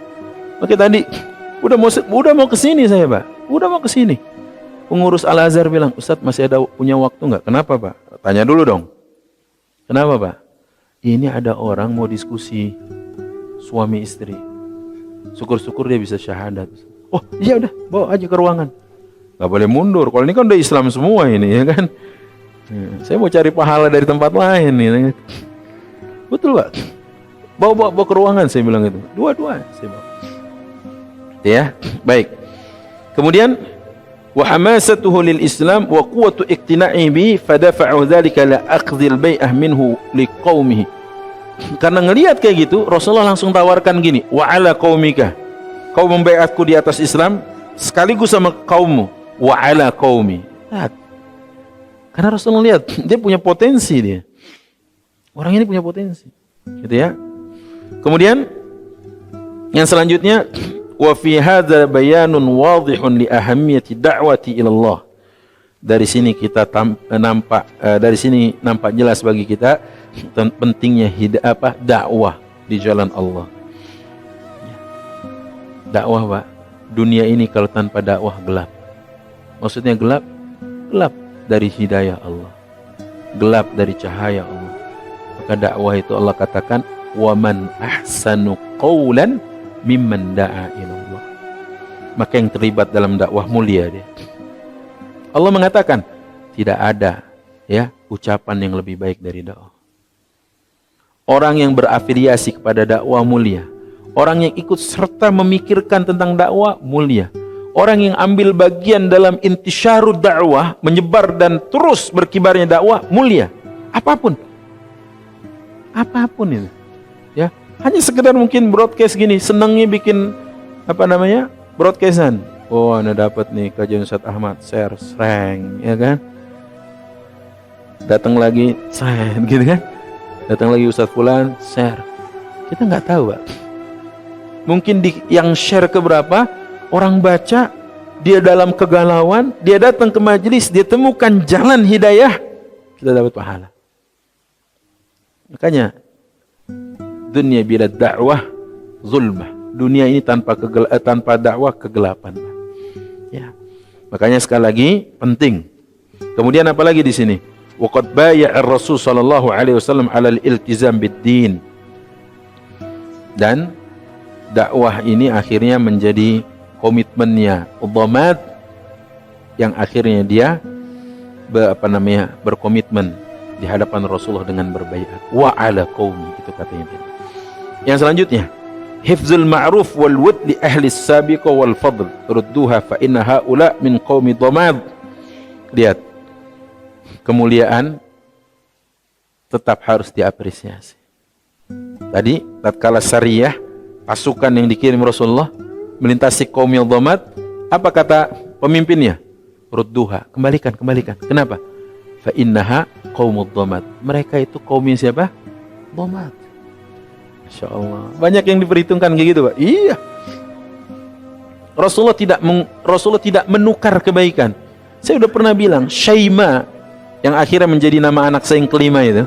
Oke, tadi udah mau kesini saya, Pak. Udah mau kesini. Pengurus Al-Azhar bilang, Ustadz masih ada punya waktu nggak? Kenapa, Pak? Tanya dulu dong. Kenapa, Pak? Ini ada orang mau diskusi suami istri. Syukur-syukur dia bisa syahadat. Oh iya udah, bawa aja ke ruangan. Gak boleh mundur. Kalau ini kan udah Islam semua ini, ya kan? Saya mau cari pahala dari tempat lain nih. Betul, Pak. Bawa ke ruangan, saya bilang itu. Dua-dua saya bawa. Ya, baik. Kemudian wa hamasatuhu lil Islam wa quwwatu iqtina'i bi fadafa'u dzalika la aqdhil bai'ah minhu liqaumihi. Karena ngelihat kayak gitu, Rasulullah langsung tawarkan gini, wa ala qaumika. Kau membaiatku di atas Islam sekaligus sama kaummu, wa ala qaumi. Karena Rasulullah lihat dia punya potensi dia. Orang ini punya potensi. Gitu ya. Kemudian yang selanjutnya wa fi hadza bayanun wadihun li ahammiyati da'wati ila Allah. Dari sini kita nampak jelas bagi kita pentingnya dakwah di jalan Allah. Dakwah, Pak. Dunia ini kalau tanpa dakwah gelap. Maksudnya gelap dari hidayah Allah. Gelap dari cahaya Allah. Maka dakwah itu Allah katakan wa man ahsanu qawlan mimman da'a ilallah. Maka yang terlibat dalam dakwah mulia dia. Allah mengatakan tidak ada ya ucapan yang lebih baik dari dakwah. Orang yang berafiliasi kepada dakwah mulia. Orang yang ikut serta memikirkan tentang dakwah mulia. Orang yang ambil bagian dalam intisyarud dakwah, menyebar dan terus berkibarnya dakwah mulia. Apapun itu. Ya, hanya sekedar mungkin broadcast gini, senangnya bikin broadcastan. Oh, Anda dapat nih kajian Ustaz Ahmad, share, sreng, ya kan? Datang lagi, share, gitu kan? Datang lagi Ustaz Fulan, share. Kita nggak tahu, Pak. Mungkin yang share ke berapa, orang baca, dia dalam kegalauan, dia datang ke majelis, dia temukan jalan hidayah, kita dapat pahala. Makanya dunia bila dakwah zulmah. Dunia ini tanpa dakwah kegelapan. Ya. Makanya sekali lagi penting. Kemudian apa lagi di sini? Waqad baya'a ar-Rasul sallallahu alaihi wasallam 'ala al-iltizam bid-din. Dan dakwah ini akhirnya menjadi komitmennya udhamat yang akhirnya dia berkomitmen di hadapan Rasulullah dengan berbaiat wa ala qaumi, itu katanya tadi. Yang selanjutnya, hifzul ma'ruf wal wud li ahli as-sabiqa wal fadl rudduha fa inna haula min qaumi dhamad. Lihat, kemuliaan tetap harus diapresiasi. Tadi tatkala Sariyah, pasukan yang dikirim Rasulullah melintasi kaum yang dhamad, apa kata pemimpinnya? Rudduha, kembalikan. Kenapa? Fa innaha qaumud dhamad. Mereka itu kaum yang siapa? Dhamad. Masya Allah. Banyak yang diperhitungkan kayak gitu, Pak. Iya. Rasulullah tidak menukar kebaikan. Saya udah pernah bilang, Syaima yang akhirnya menjadi nama anak saya yang kelima itu.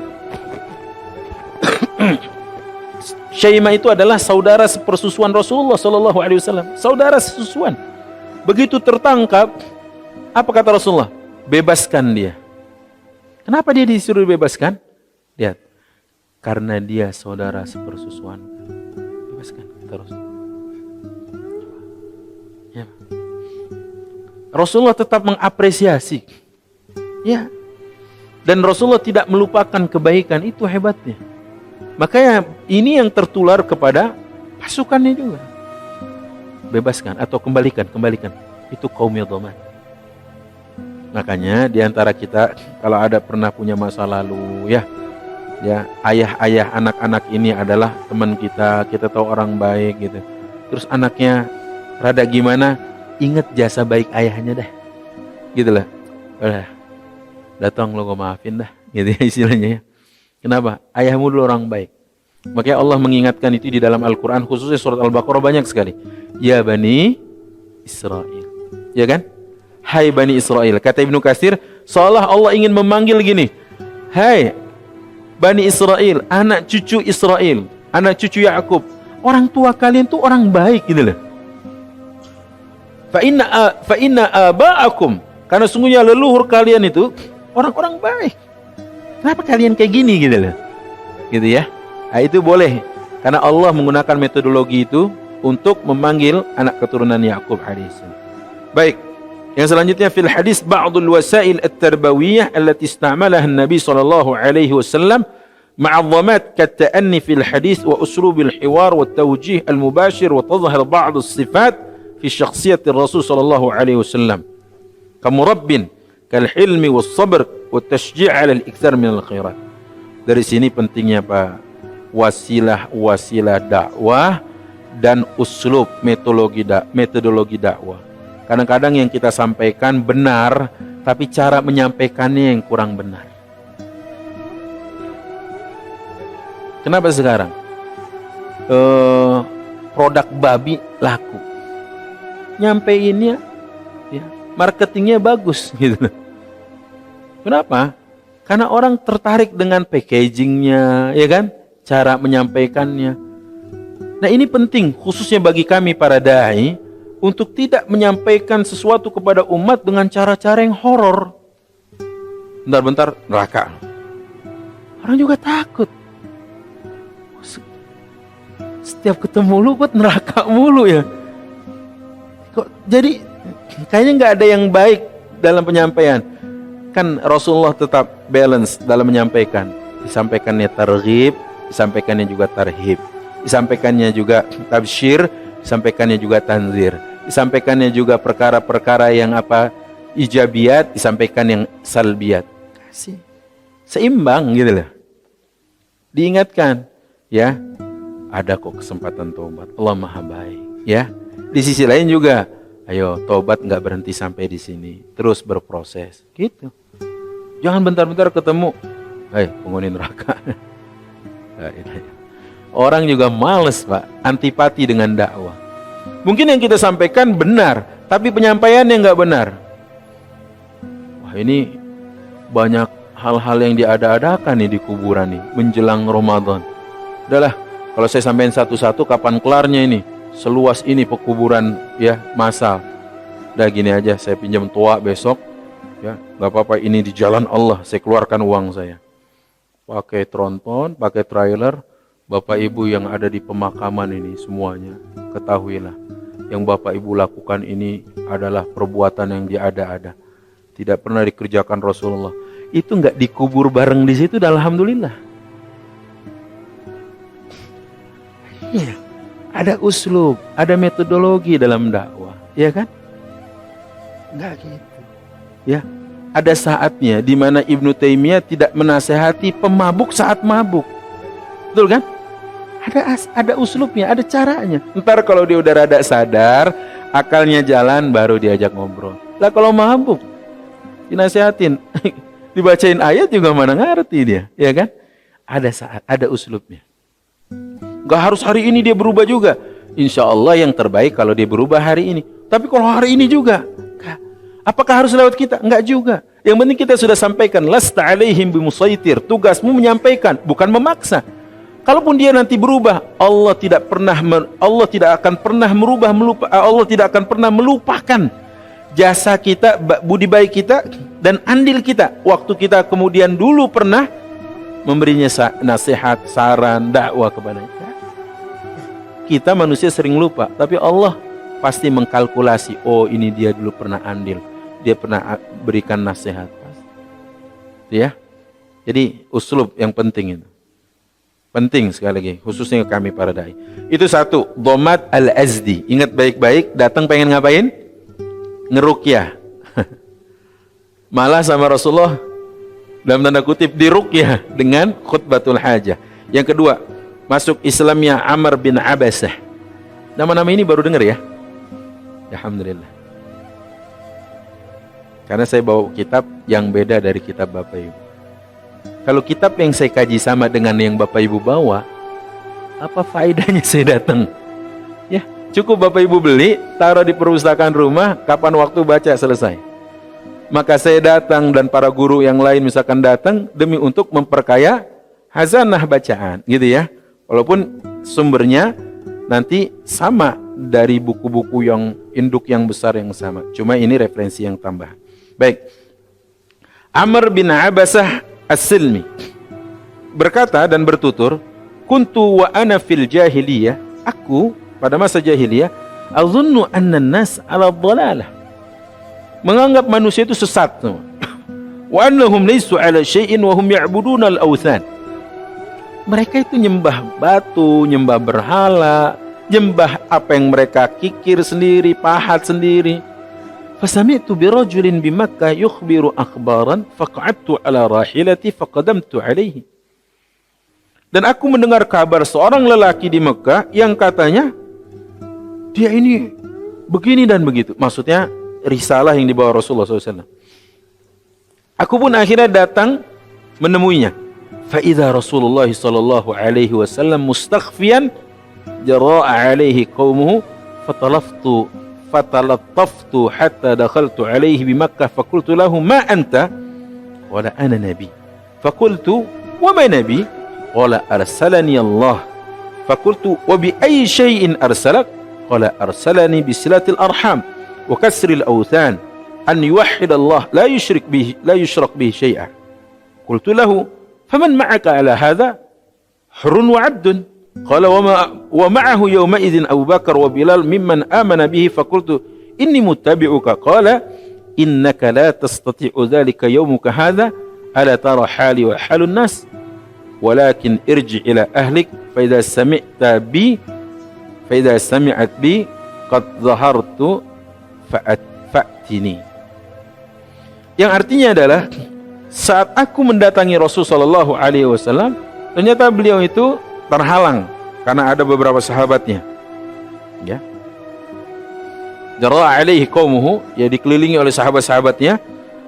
Syaima itu adalah saudara sepersusuan Rasulullah sallallahu alaihi wasallam. Saudara sesusuan. Begitu tertangkap, apa kata Rasulullah? Bebaskan dia. Kenapa dia disuruh bebaskan? Lihat. Karena dia saudara sepersusuan. Bebaskan, kata Rasulullah. Ya. Rasulullah tetap mengapresiasi. Ya. Dan Rasulullah tidak melupakan kebaikan, itu hebatnya. Makanya ini yang tertular kepada pasukannya juga. Bebaskan atau kembalikan. Itu qaumi dhamat. Makanya di antara kita kalau ada pernah punya masa lalu ya ayah-ayah anak-anak ini adalah teman kita tahu orang baik gitu. Terus anaknya rada gimana, ingat jasa baik ayahnya dah. Gitu lah. Udah, datang lo gue maafin dah. Gitu ya istilahnya ya. Kenapa? Ayahmu dulu orang baik. Makanya Allah mengingatkan itu di dalam Al-Quran, khususnya surat Al-Baqarah banyak sekali. Ya Bani Israel. Ya kan? Hai Bani Israel. Kata Ibnu Katsir, seolah Allah ingin memanggil gini. Hai Bani Israel, anak cucu Israel, anak cucu Yakub. Orang tua kalian tuh orang baik gitu loh. Fa inna aba'akum, karena sungguhnya leluhur kalian itu orang-orang baik. Kenapa kalian kayak gini gitu loh. Gitu ya. Nah, itu boleh karena Allah menggunakan metodologi itu untuk memanggil anak keturunan Yakub alaihissalam. Baik. Yang selanjutnya fil hadis ba'dul wasail at-tarbawiyah allati istamalaha an-nabi sallallahu alaihi wasallam ma'a dhamat kat-ta'anni fil hadis wa uslub al-hiwar wa at-tawjih al-mubashir wa tadhhar ba'd as-sifat fi shakhsiyat ar-rasul sallallahu alaihi wasallam kamurabbin kal-hilmi was-sabr wa at-tashji' 'ala al-ikthar min al-khairat. Dari sini pentingnya Pak wasilah dakwah dan uslub metodologi dakwah. Kadang-kadang yang kita sampaikan benar, tapi cara menyampaikannya yang kurang benar. Kenapa sekarang? Produk babi laku. Nyampeinnya, ya, marketingnya bagus. Gitu. Kenapa? Karena orang tertarik dengan packagingnya, ya kan? Cara menyampaikannya. Nah ini penting, khususnya bagi kami para dai, untuk tidak menyampaikan sesuatu kepada umat dengan cara-cara yang horor. Bentar-bentar neraka. Orang juga takut. Setiap ketemu lu buat neraka mulu ya. Jadi kayaknya nggak ada yang baik dalam penyampaian. Kan Rasulullah tetap balance dalam menyampaikan. Disampaikannya targhib, disampaikannya juga tarhib. Disampaikannya juga tabsyir, disampaikannya juga tanzir. Disampaikannya juga perkara-perkara yang ijabiyat, disampaikan yang salbiyat. Kasih seimbang gitu loh. Diingatkan, ya, ada kok kesempatan tobat. Allah Maha baik, ya. Di sisi lain juga, ayo tobat nggak berhenti sampai di sini, terus berproses, gitu. Jangan bentar-bentar ketemu, penghuni neraka. Orang juga males Pak, antipati dengan dakwah. Mungkin yang kita sampaikan benar, tapi penyampaiannya nggak benar. Wah ini banyak hal-hal yang diada-adakan nih di kuburan nih, menjelang Ramadan. Udahlah, kalau saya sampaikan satu-satu kapan kelarnya ini? Seluas ini pekuburan ya massal. Udah gini aja, saya pinjam tua besok, ya nggak apa-apa, ini di jalan Allah, saya keluarkan uang saya. Pakai tronton, pakai trailer. Bapak Ibu yang ada di pemakaman ini semuanya, ketahuilah, yang Bapak Ibu lakukan ini adalah perbuatan yang diada-ada, tidak pernah dikerjakan Rasulullah. Itu nggak dikubur bareng di situ, alhamdulillah. Iya, ada uslub, ada metodologi dalam dakwah, ya kan? Nggak gitu, ya. Ada saatnya di mana Ibnu Taimiyah tidak menasehati pemabuk saat mabuk, betul kan? Ada uslubnya, ada caranya. Ntar kalau dia udah rada sadar, akalnya jalan, baru diajak ngobrol. Lah kalau mabuk, dinasehatin, dibacain ayat juga mana ngerti dia, ya kan? Ada saat, ada uslubnya. Gak harus hari ini dia berubah juga. Insya Allah yang terbaik kalau dia berubah hari ini. Tapi kalau hari ini juga, apakah harus lewat kita? Enggak juga. Yang penting kita sudah sampaikan, lasta alaihim bimusaitir. Tugasmu menyampaikan, bukan memaksa. Kalaupun dia nanti berubah, Allah tidak akan pernah melupakan jasa kita, budi baik kita dan andil kita. Waktu kita kemudian dulu pernah memberinya nasihat, saran, dakwah kepadanya. Kita manusia sering lupa, tapi Allah pasti mengkalkulasi. Oh, ini dia dulu pernah andil, dia pernah berikan nasihat. Ya, jadi uslub yang penting itu. Penting sekali lagi, khususnya kami para dai. Itu satu, Dhamat Al-Azdi. Ingat baik-baik, datang pengen ngapain? ngeruqyah. Malah sama Rasulullah dalam tanda kutip diruqyah dengan khutbatul hajah. Yang kedua, masuk Islamnya Amr bin Abasah. Nama-nama ini baru dengar ya? Alhamdulillah. Karena saya bawa kitab yang beda dari kitab Bapak Ibu. Kalau kitab yang saya kaji sama dengan yang Bapak Ibu bawa, apa faedahnya saya datang? Ya, cukup Bapak Ibu beli, taruh di perpustakaan rumah, kapan waktu baca selesai. Maka saya datang dan para guru yang lain misalkan datang demi untuk memperkaya hazanah bacaan, gitu ya. Walaupun sumbernya nanti sama dari buku-buku yang induk yang besar yang sama. Cuma ini referensi yang tambah. Baik. Amr bin Abasah As-Silmi berkata dan bertutur, "Kuntu wa ana fil jahiliyah." Aku pada masa jahiliyah, "Azunnu anna an-nas 'ala dhalalah." Menganggap manusia itu sesat. Wa annahum laysu 'ala syai'in wa hum ya'buduna al-awthan. Mereka itu nyembah batu, nyembah berhala, nyembah apa yang mereka kikir sendiri, pahat sendiri. Fasami'tu bi rajulin bi Makkah yukhbiru akhbaran faq'adtu 'ala rahilati faqadamtu 'alaihi. Dan aku mendengar kabar seorang lelaki di Mekah yang katanya dia ini begini dan begitu. Maksudnya risalah yang dibawa Rasulullah SAW. Aku pun akhirnya datang menemuinya. Fa'idha Rasulullah sallallahu alaihi wasallam mustakhfiyan jara'a alaihi qaumuhu fatalattaftu hatta dakhaltu alaihi bi Makkah faqultu lahu ma anta qala ana nabi faqultu wa ma nabi qala arsalani Allah faqultu wa bi ayyi shay'in arsalak qala arsalani bi silatil arham wa kasril awthan an yuwahhid Allah la yushrak bihi syai'a. Qultu lahu faman ma'aka ala hadha? Hurun wa 'abdun. Qala wa ma'ahu yawma idzin Abu Bakar wa Bilal mimman amana bihi faqultu inni muttabi'uka. Qala innaka la tastati'u dhalika yawmuka hadha ala tara hali wa halun nas walakin irji ila ahlik fa idza sami'at bi qad zahartu fa'tini. Yang artinya adalah saat aku mendatangi Rasul sallallahu alaihi wasallam, ternyata beliau itu terhalang karena ada beberapa sahabatnya. Ya. Jara alaihi qaumuhu, ya dikelilingi oleh sahabat-sahabatnya.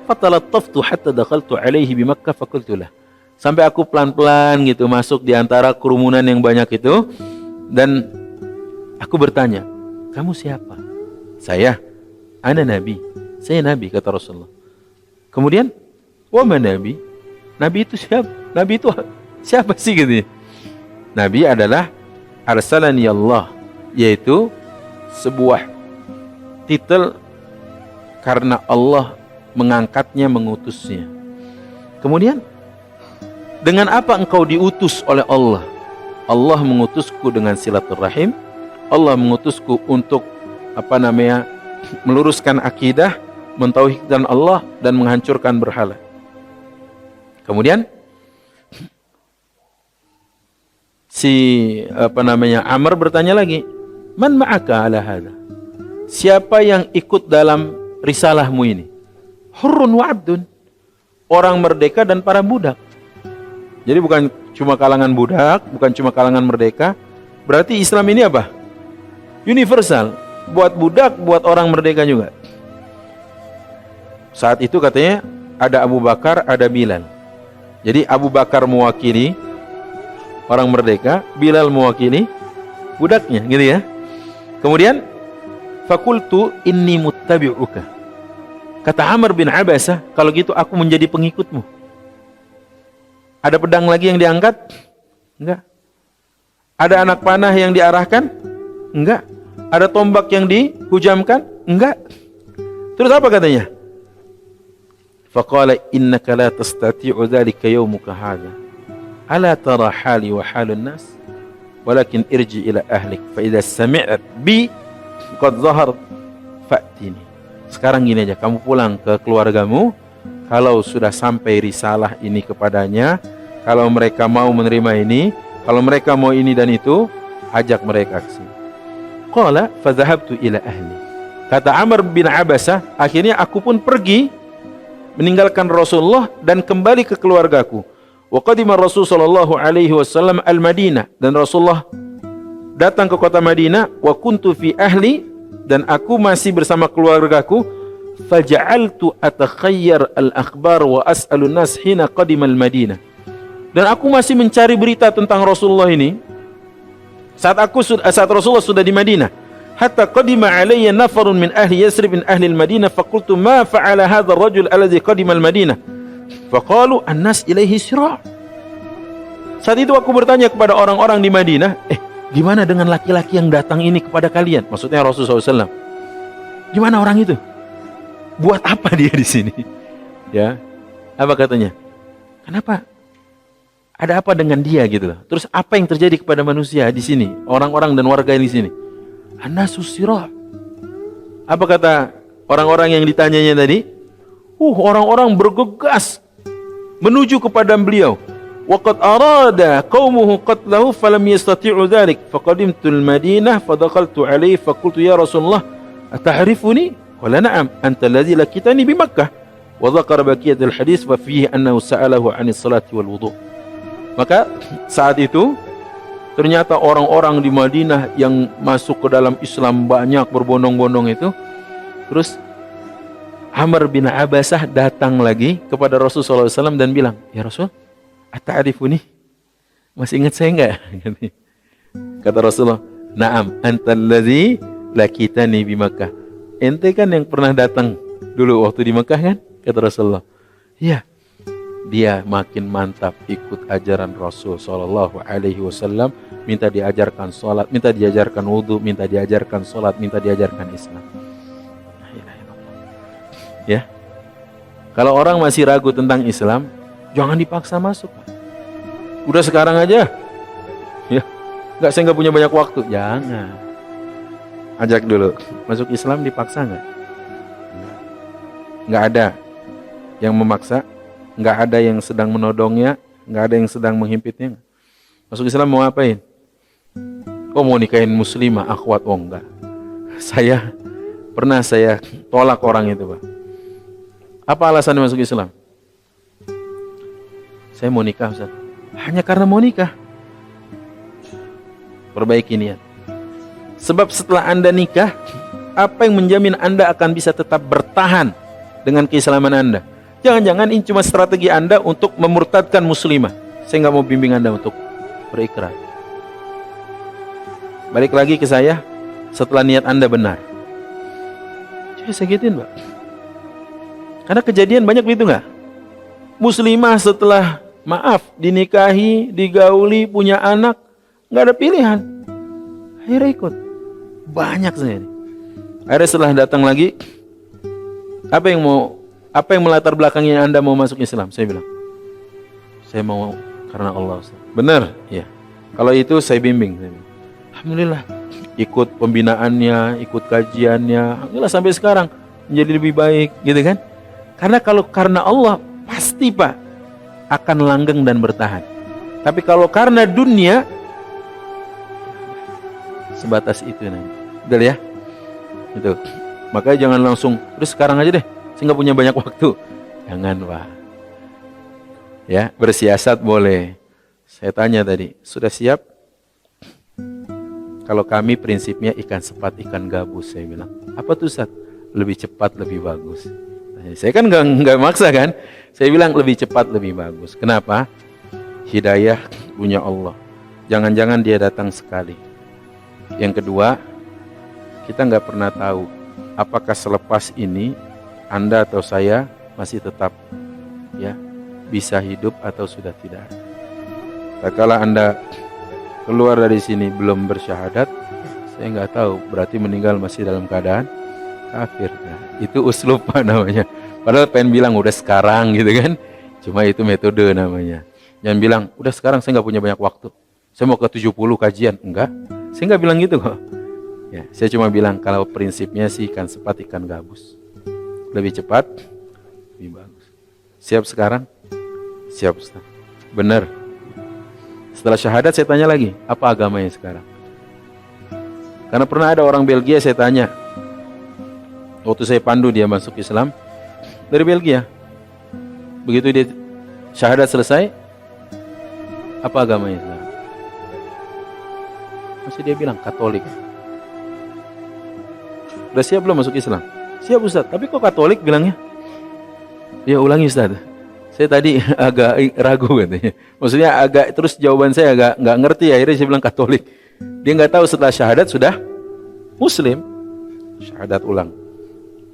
Fatalattaftu hatta dakhaltu alaihi bi Makkah faqultu lah. Sampai aku pelan-pelan gitu masuk di antara kerumunan yang banyak itu dan aku bertanya, "Kamu siapa?" "Saya ana nabi." "Saya nabi," kata Rasulullah. Kemudian, "Wa ma nabi?" Nabi itu siapa? Nabi itu siapa sih gitu? Nabi adalah arsalani Allah, yaitu sebuah titel karena Allah mengangkatnya, mengutusnya. Kemudian, dengan apa engkau diutus oleh Allah? Allah mengutusku dengan silaturahim. Allah mengutusku untuk meluruskan akidah, mentauhidkan Allah dan menghancurkan berhala. Kemudian Amr bertanya lagi, "Man ma'aka ala hadha?" Siapa yang ikut dalam risalahmu ini? "Hurrun wa 'abdun." Orang merdeka dan para budak. Jadi bukan cuma kalangan budak, bukan cuma kalangan merdeka. Berarti Islam ini apa? Universal. Buat budak, buat orang merdeka juga. Saat itu katanya ada Abu Bakar, ada Bilal. Jadi Abu Bakar mewakili orang merdeka, Bilal mewakili budaknya, gitu ya. Kemudian fakultu inni muttabi'uka. Kata Amr bin Abasah, kalau gitu aku menjadi pengikutmu. Ada pedang lagi yang diangkat? Enggak. Ada anak panah yang diarahkan? Enggak. Ada tombak yang dihujamkan? Enggak. Terus apa katanya? Faqala innaka la tastati'u dhalika yawmuka hadha. Ala tara hali wa halun nas? Walakin irji ila ahlik fa idza sami'at bi qad zahar fa'tini. Sekarang gini aja, kamu pulang ke keluargamu. Kalau sudah sampai risalah ini kepadanya, kalau mereka mau menerima ini, kalau mereka mau ini dan itu, ajak mereka ke sini. Qala fa dhahabtu ila ahli. Kata Amr bin Abasah, akhirnya aku pun pergi meninggalkan Rasulullah dan kembali ke keluargaku. Wa qadima Rasul sallallahu alaihi wasallam al-Madinah, dan Rasulullah datang ke kota Madinah. Wa kuntu fi ahli, dan aku masih bersama keluargaku. Faja'altu atakhayyar al-akhbar wa as'alun nas hina qadima al-Madinah. Dan aku masih mencari berita tentang Rasulullah ini saat Rasulullah sudah di Madinah. Hatta qadima alayya nafarun min ahli Yasrib min ahli al-Madinah faqultu ma fa'ala hadha ar-rajul alladhi qadima al-Madinah. Faqalu an-nas ilaihi sira'. Saat itu aku bertanya kepada orang-orang di Madinah, gimana dengan laki-laki yang datang ini kepada kalian? Maksudnya Rasulullah SAW. Gimana orang itu? Buat apa dia di sini? Ya, apa katanya? Kenapa? Ada apa dengan dia gitu loh? Terus apa yang terjadi kepada manusia di sini? Orang-orang dan warga di sini? An-nasus sira'. Apa kata orang-orang yang ditanyanya tadi? Orang-orang bergegas menuju kepada beliau. Waqad arada qaumuhu qatlahu falam yastati'u dhalik. Faqadimtu al-Madinah fadakhaltu alayhi faqultu ya Rasulullah ata'rifuni? Qala na'am, anta alladhi lakitani bi Makkah. Wa dzakara baqiyat al-hadits wa fihi annahu sa'alahu 'anis salati wal wudu'. Maka saat itu ternyata orang-orang di Madinah yang masuk ke dalam Islam banyak berbondong-bondong itu. Terus Amr bin Abasah datang lagi kepada Rasulullah SAW dan bilang, ya Rasul, ata'rifuni? Masih ingat saya enggak? Kata Rasulullah, na'am, antal ladzi lakitani bi Makkah. Ente kan yang pernah datang dulu waktu di Makkah kan? Kata Rasulullah. Iya. Dia makin mantap ikut ajaran Rasul sallallahu alaihi wasallam, minta diajarkan salat, minta diajarkan wudu, minta diajarkan salat, minta diajarkan Islam. Ya. Kalau orang masih ragu tentang Islam, jangan dipaksa masuk. Udah sekarang aja. Ya. Saya enggak punya banyak waktu. Jangan. Ajak dulu. Masuk Islam dipaksa enggak? Enggak ada yang memaksa. Nggak ada yang sedang menodongnya, nggak ada yang sedang menghimpitnya. Masuk Islam mau ngapain? Oh, mau nikahin muslimah, akhwat? Oh enggak. Saya tolak orang itu, Pak. Apa alasannya masuk Islam? Saya mau nikah, Ustaz. Hanya karena mau nikah. Perbaiki niat. Sebab setelah Anda nikah, apa yang menjamin Anda akan bisa tetap bertahan dengan keislaman Anda? Jangan-jangan ini cuma strategi Anda untuk memurtadkan muslimah. Saya nggak mau bimbing Anda untuk berikrar. Balik lagi ke saya, setelah niat Anda benar. Saya gituin, Pak. Karena kejadian banyak begitu nggak? Muslimah setelah dinikahi, digauli, punya anak, nggak ada pilihan. Akhirnya ikut. Banyak saya ini. Akhirnya setelah datang lagi, apa yang melatar belakangnya Anda mau masuk Islam? Saya bilang, saya mau karena Allah, Ustaz. Benar? Ya. Kalau itu saya bimbing. Alhamdulillah. Ikut pembinaannya, ikut kajiannya. Alhamdulillah sampai sekarang menjadi lebih baik, gitu kan? Karena kalau karena Allah, pasti Pak akan langgeng dan bertahan. Tapi kalau karena dunia, sebatas itu nanti. Betul ya? Itu. Makanya jangan langsung, terus sekarang aja deh. Saya nggak punya banyak waktu. Jangan, Pak. Ya, bersiasat boleh. Saya tanya tadi, sudah siap? Kalau kami prinsipnya ikan sepat, ikan gabus, saya bilang. Apa tuh, Ustaz? Lebih cepat, lebih bagus. Saya kan nggak maksa kan? Saya bilang lebih cepat, lebih bagus. Kenapa? Hidayah punya Allah. Jangan-jangan dia datang sekali. Yang kedua, kita nggak pernah tahu apakah selepas ini Anda atau saya masih tetap ya bisa hidup atau sudah tidak. Kalau Anda keluar dari sini belum bersyahadat, saya nggak tahu, berarti meninggal masih dalam keadaan kafir. Nah, itu uslub Pak namanya. Padahal pengen bilang udah sekarang gitu kan. Cuma itu metode namanya. Jangan bilang udah sekarang saya nggak punya banyak waktu. Saya mau ke 70 kajian. Enggak. Saya nggak bilang gitu kok. Ya, saya cuma bilang kalau prinsipnya sih ikan sepat, ikan gabus. Lebih cepat, lebih bagus. Siap sekarang? Siap, Ustaz. Benar. Setelah syahadat saya tanya lagi, apa agamanya sekarang? Karena pernah ada orang Belgia saya tanya, Waktu saya pandu dia masuk Islam dari Belgia. Begitu dia syahadat selesai, apa agamanya sekarang? Masih dia bilang Katolik. Udah siap belum masuk Islam? Siap Ustaz, tapi kok Katolik bilangnya? Ya ulangi Ustaz. Saya tadi agak ragu katanya. Maksudnya agak, terus jawaban saya agak nggak ngerti. Akhirnya saya bilang Katolik. Dia nggak tahu setelah syahadat sudah Muslim. Syahadat ulang.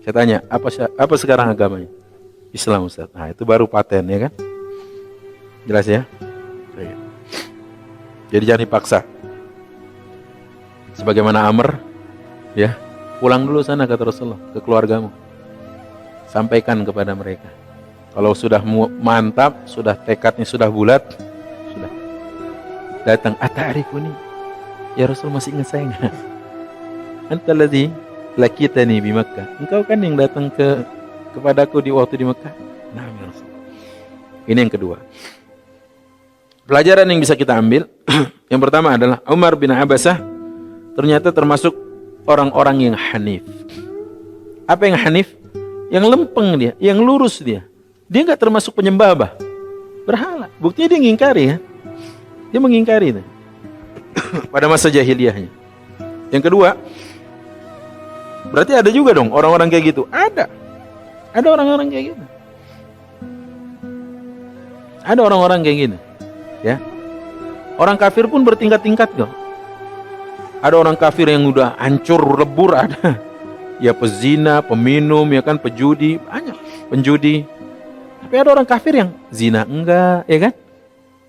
Saya tanya, apa sekarang agamanya? Islam Ustaz. Nah itu baru paten ya kan? Jelas ya? Jadi jangan dipaksa. Sebagaimana Amr, ya, pulang dulu sana kata Rasulullah ke keluargamu. Sampaikan kepada mereka. Kalau sudah mantap, sudah tekadnya sudah bulat, sudah datang. Ata'rifuni? Ya Rasul, masih ingat saya enggak? Anta alladhi lakitani bi Makkah. Engkau kan yang datang kepadaku di waktu di Makkah. Nah, ya Rasul. Ini yang kedua. Pelajaran yang bisa kita ambil, yang pertama adalah Umar bin Abasah ternyata termasuk orang-orang yang hanif. Apa yang hanif? Yang lempeng dia, yang lurus dia. Dia nggak termasuk penyembah berhala. Buktinya dia mengingkari ya. Dia mengingkari itu. Pada masa jahiliyahnya. Yang kedua, berarti ada juga dong orang-orang kayak gitu. Ada orang-orang kayak gitu. Ada orang-orang kayak gitu. Ya. Orang kafir pun bertingkat-tingkat kok. Ada orang kafir yang udah hancur lebur, ada. Ya pezina, peminum, ya kan, pejudi, banyak penjudi. Tapi ada orang kafir yang zina enggak, ya kan?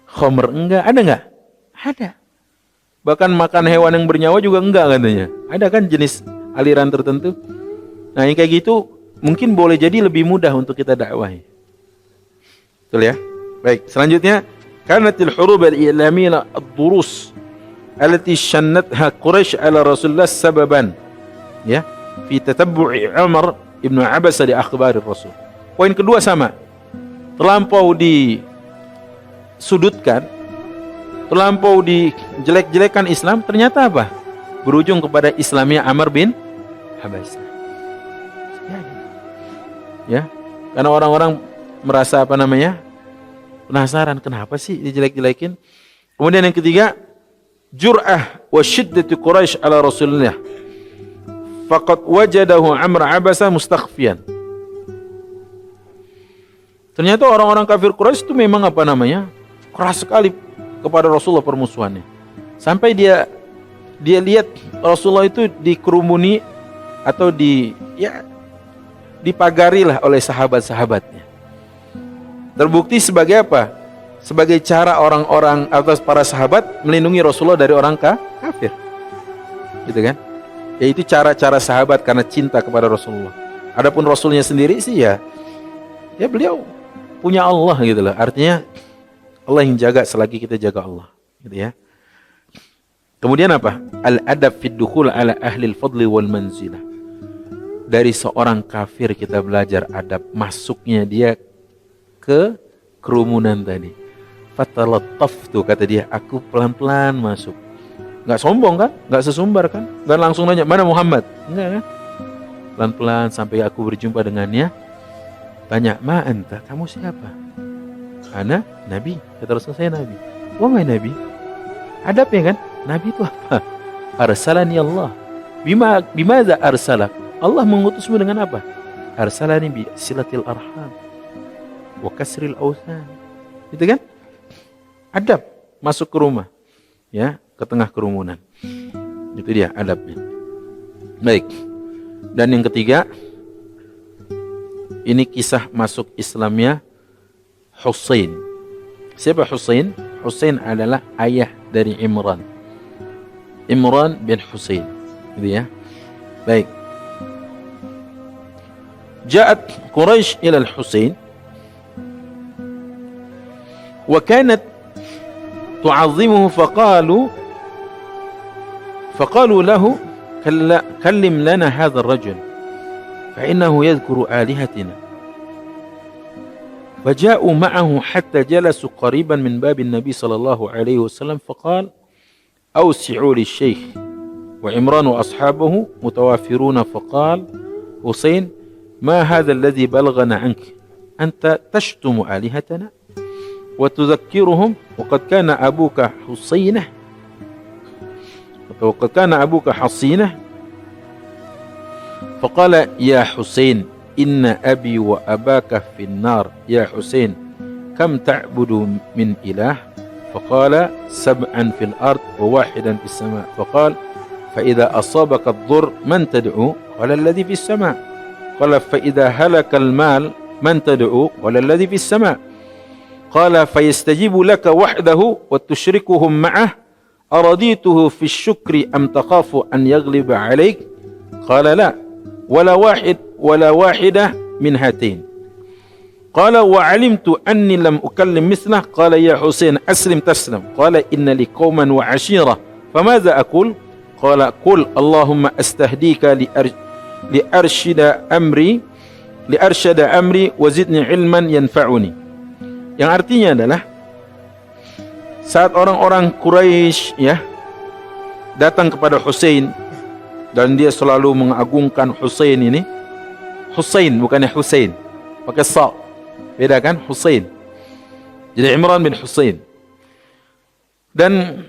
Khomer enggak, ada enggak? Ada. Bahkan makan hewan yang bernyawa juga enggak katanya. Ada kan jenis aliran tertentu. Nah yang kayak gitu mungkin boleh jadi lebih mudah untuk kita dakwahi. Betul ya? Baik, selanjutnya kanatil hurub al-i'lamiyya ad-durus allati shannatha Quraisy ala Rasulullah sababan, ya, fi tatabbu'i Umar ibn Abbas li akhbari Rasul. Poin kedua sama. Terlampau disudutkan, terlampau dijelek-jelekan Islam, ternyata apa? Berujung kepada Islamnya Amr bin Abbas. Ya, karena orang-orang merasa apa namanya? Penasaran, kenapa sih dijelek-jelekin? Kemudian yang ketiga, jur'ah wa syiddatu Quraisy ala Rasulullah. Faqad wajadahu Amr Abasa mustakhfiyan. Ternyata orang-orang kafir Quraisy itu memang apa namanya? Keras sekali kepada Rasulullah permusuhannya. Sampai dia lihat Rasulullah itu dikerumuni atau dipagarilah oleh sahabat-sahabatnya. Terbukti sebagai apa? Sebagai cara orang-orang atau para sahabat melindungi Rasulullah dari orang kafir. Gitu kan? Yaitu cara-cara sahabat karena cinta kepada Rasulullah. Adapun Rasulnya sendiri sih ya beliau punya Allah gitu loh. Artinya Allah yang jaga selagi kita jaga Allah, gitu ya. Kemudian apa? Al-adab fid dukhul ala ahli al-fadli wal manzilah. Dari seorang kafir kita belajar adab masuknya dia ke kerumunan tadi. Fatalattaftu, kata dia, aku pelan-pelan masuk. Enggak sombong kan? Enggak sesumbar kan? Enggak langsung nanya, "Mana Muhammad?" Enggak kan? Pelan-pelan sampai aku berjumpa dengannya. Tanya, "Ma anta, kamu siapa?" "Ana Nabi," kata Rasul, "saya Nabi." "Wah, Nabi?" Adab ya kan? Nabi itu apa? Arsalani Allah. Bimaza arsalak? Allah mengutusmu dengan apa? Arsalani bi silatil arham wa kasril awsan. Itu kan? Adab masuk ke rumah, ya, ke tengah kerumunan. Itu dia adabnya. Baik. Dan yang ketiga, ini kisah masuk Islamnya Husain. Siapa Husain? Husain adalah ayah dari Imran. Imran bin Husain. Gitu ya. Baik. Ja'at Quraisy ila al-Husain wa kanat tu'azzimuhu faqalu lahu kallim lana hadha ar-rajul فإنه يذكر آلهتنا فجاءوا معه حتى جلسوا قريبا من باب النبي صلى الله عليه وسلم فقال أوسعوا للشيخ وعمران وأصحابه متوافرون فقال Husain, ma hadha alladhi balaghana anka anta tashtumu alihatana wa tudhakkiruhum wa qad kana abuka Husainah wa qad kana abuka Hasinah. Faqala ya Husain inna abi wa abaka fin nar ya Husain kam ta'budu min ilah. Faqala sab'an fil ard wa wahidan fis sama. Faqala fa idza asabaka ad-dhurr man tad'u? Qala alladhi fis sama. Qala fa idza halaka al-mal man tad'u? Qala alladhi fis sama. Qala fa yastajibu laka wahdahu wa tushrikuhum ma'ah aradituhu fi syukri am takhafu an yaghliba 'alayk? Qala la wala wahidah min hatain. Qala wa 'alimtu anni lam ukallim mithlah. Qala ya Husain aslim taslam. Qala inna li qauman wa 'ashira famadha aqul? Qala qul Allahumma astahdika li arshada amri wa zidni ilman yanfa'uni. Yang artinya adalah saat orang-orang Quraisy datang kepada Husain, dan dia selalu mengagungkan Husain ini. Husain bukannya Husain, pakai sa. Beda kan? Husain. Jadi Imran bin Husain. Dan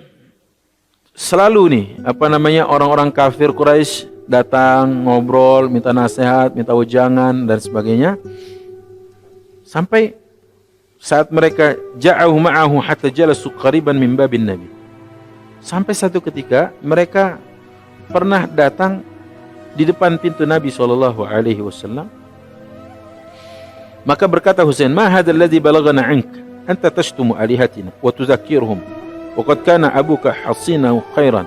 selalu orang-orang kafir Quraisy datang ngobrol, minta nasihat, minta wejangan dan sebagainya. Sampai saat mereka ja'ahu ma'ahu hatta jalasu qariban min babin Nabi. Sampai satu ketika mereka pernah datang di depan pintu Nabi SAW. Maka berkata Husain, ma hadha alladhi balaghana anka anta tashtumu alihatina wa tudzakkirhum wa qad kana abuka hasinahu khairan.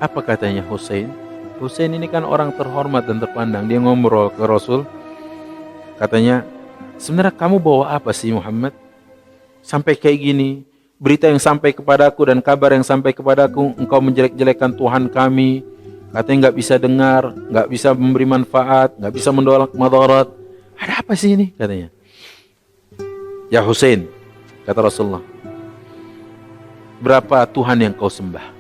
Apa katanya Husain? Husain ini kan orang terhormat dan terpandang. Dia ngobrol ke Rasul. Katanya, sebenarnya kamu bawa apa sih Muhammad? Sampai kayak gini, berita yang sampai kepadaku dan kabar yang sampai kepadaku, engkau menjelek-jelekan Tuhan kami. Katanya nggak bisa dengar, nggak bisa memberi manfaat, nggak bisa menolak madarat. Ada apa sih ini? Katanya. Ya Husain, kata Rasulullah, berapa Tuhan yang kau sembah?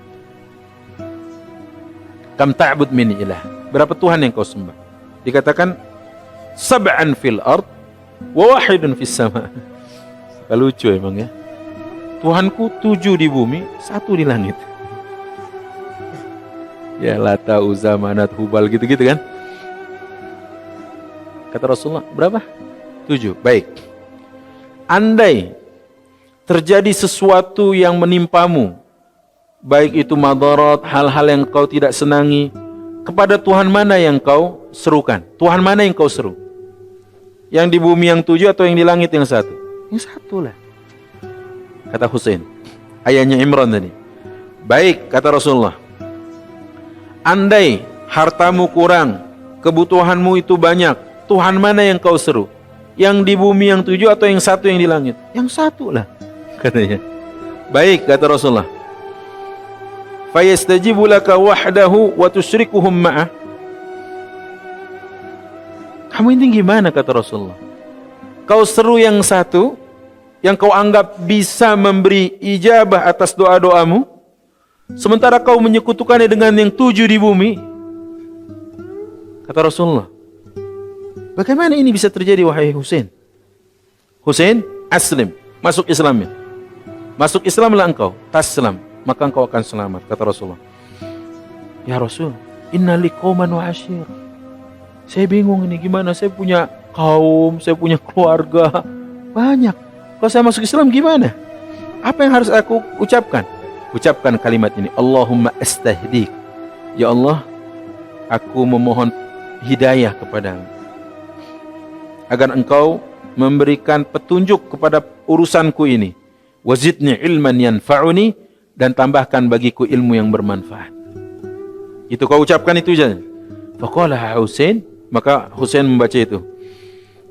Kam ta'bud min ilah? Berapa Tuhan yang kau sembah? Dikatakan sab'an fil ard wa wahidun fis sama. Lucu emang ya. Tuhanku 7 di bumi, 1 di langit. Ya Lata, Uzza, Manat, Hubal gitu-gitu kan. Kata Rasulullah, berapa? 7. Baik. Andai terjadi sesuatu yang menimpamu, baik itu madarat, hal-hal yang kau tidak senangi, kepada Tuhan mana yang kau serukan? Tuhan mana yang kau seru? Yang di bumi yang 7 atau yang di langit yang 1? Yang 1 lah. Kata Husain, ayahnya Imran tadi. Baik, kata Rasulullah, andai hartamu kurang, kebutuhanmu itu banyak, Tuhan mana yang kau seru? Yang di bumi yang 7 atau yang 1 yang di langit? Yang 1 lah, katanya. Baik, kata Rasulullah, fayastajibu laka wahdahu wa tusyrikuhum ma'ah. Kamu ini gimana, kata Rasulullah? Kau seru yang 1, yang kau anggap bisa memberi ijabah atas doa-doamu, sementara kau menyekutukannya dengan yang 7 di bumi. Kata Rasulullah, bagaimana ini bisa terjadi wahai Husain? Husain, aslim, masuk Islamnya. Masuk Islamlah engkau, taslam, maka engkau akan selamat. Kata Rasulullah, ya Rasul, inna li qauman wa ashir. Saya bingung ini gimana, saya punya kaum, saya punya keluarga banyak. Kalau saya masuk Islam gimana? Apa yang harus aku ucapkan? Ucapkan kalimat ini, Allahumma astahdik. Ya Allah, aku memohon hidayah kepadamu, agar engkau memberikan petunjuk kepada urusanku ini. Wazidni ilman yanfa'uni, dan tambahkan bagiku ilmu yang bermanfaat. Itu kau ucapkan itu saja. Faqala Husain, maka Husain membaca itu.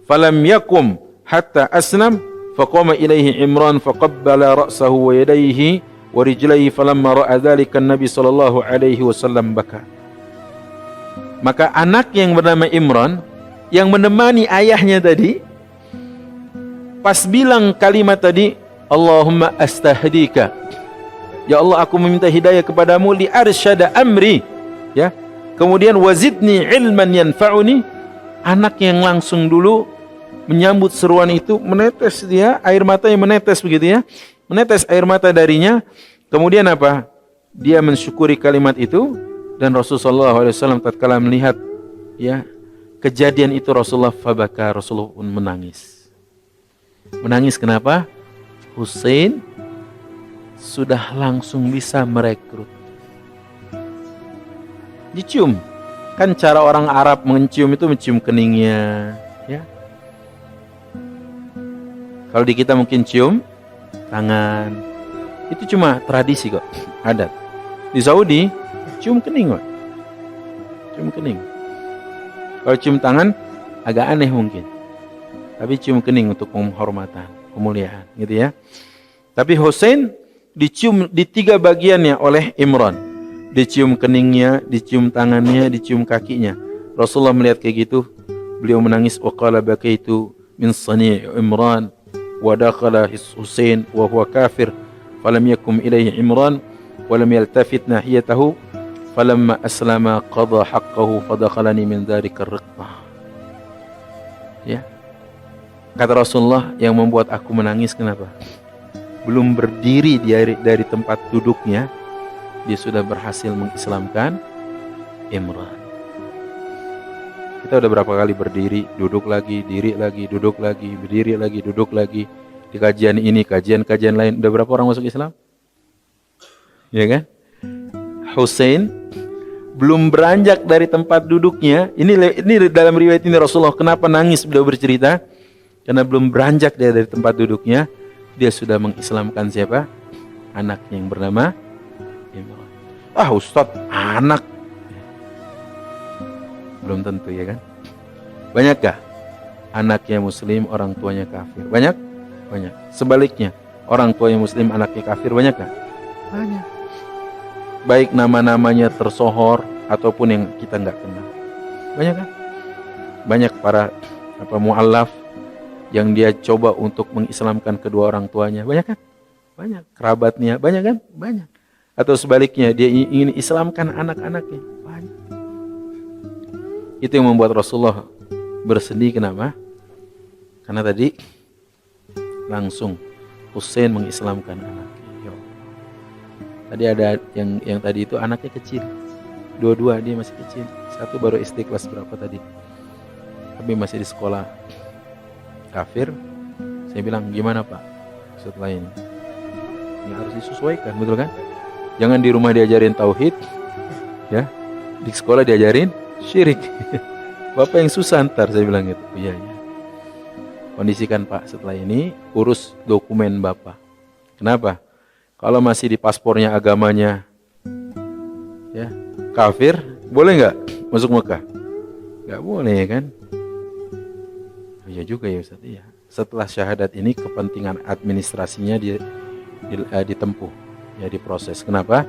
Falam yakum hatta aslam, faqama ilaihi Imran faqabbala ra'sahu wa yadayhi wa rijlaihi falamma ra'a dzalika an-nabi sallallahu alaihi wasallam baka. Maka anak yang bernama Imran yang menemani ayahnya tadi, pas bilang kalimat tadi, Allahumma astahdika, ya Allah aku meminta hidayah kepadamu, li arsyada amri, ya, Kemudian wazidni ilman yanfa'uni, anak yang langsung dulu menyambut seruan itu, menetes dia, air matanya menetes begitu ya. Menetes air mata darinya. Kemudian apa? Dia mensyukuri kalimat itu, dan Rasulullah SAW tatkala melihat ya kejadian itu, Rasulullah pun menangis. Menangis kenapa? Husain sudah langsung bisa merekrut. Dicium. Kan cara orang Arab mencium itu mencium keningnya, ya. Kalau di kita mungkin cium tangan. Itu cuma tradisi kok, adat. Di Saudi cium kening kok. Cium kening. Kalau cium tangan agak aneh mungkin. Tapi cium kening untuk penghormatan, kemuliaan, gitu ya. Tapi Husain dicium di 3 bagiannya oleh Imran. Dicium keningnya, dicium tangannya, dicium kakinya. Rasulullah melihat kayak gitu, beliau menangis. Wa qala bakaitu min sani' Imran wa dakhala Husain wa huwa kafir falam yakum ilayhi Imran wa lam yaltafit nahiyatahu falamma aslama qada haqqahu fadakhalani min dhalika ar-riqbah. Ya. Kata Rasulullah, yang membuat aku menangis kenapa? Belum berdiri dari tempat duduknya, dia sudah berhasil mengislamkan Imran. Kita udah berapa kali berdiri, duduk lagi, diri lagi, duduk lagi, berdiri lagi, duduk lagi. Di kajian ini, kajian lain, udah berapa orang masuk Islam? Ya kan? Husain belum beranjak dari tempat duduknya. Ini dalam riwayat ini Rasulullah kenapa nangis, beliau bercerita karena belum beranjak dari tempat duduknya, dia sudah mengislamkan siapa? Anaknya yang bernama Imran. Ah Ustadz, anak belum tentu, ya kan? Banyakkah anaknya muslim, orang tuanya kafir? Banyak? Banyak. Sebaliknya, orang tuanya muslim, anaknya kafir, banyakkah? Banyak. Baik nama-namanya tersohor ataupun yang kita nggak kenal. Banyak kan? Banyak para mu'allaf yang dia coba untuk mengislamkan kedua orang tuanya. Banyak kan? Banyak. Kerabatnya, banyak kan? Banyak. Atau sebaliknya, dia ingin islamkan anak-anaknya. Banyak. Itu yang membuat Rasulullah bersedih. Kenapa? Karena tadi langsung Husain mengislamkan anaknya. Tadi ada yang tadi itu anaknya kecil. Dua-dua dia masih kecil. Satu baru SD kelas berapa tadi. Tapi masih di sekolah kafir. Saya bilang, gimana Pak setelah ini? Ya harus disesuaikan, betul kan? Jangan di rumah diajarin tauhid, ya. Di sekolah diajarin syirik. Bapak yang susah ntar, saya bilang gitu. Iya. Kondisikan Pak, setelah ini urus dokumen Bapak. Kenapa? Kalau masih di paspornya agamanya ya kafir, boleh nggak masuk Mekah? Nggak boleh, ya kan? Iya juga ya Ustaz. Iya. Setelah syahadat ini kepentingan administrasinya ditempuh, ya diproses. Kenapa?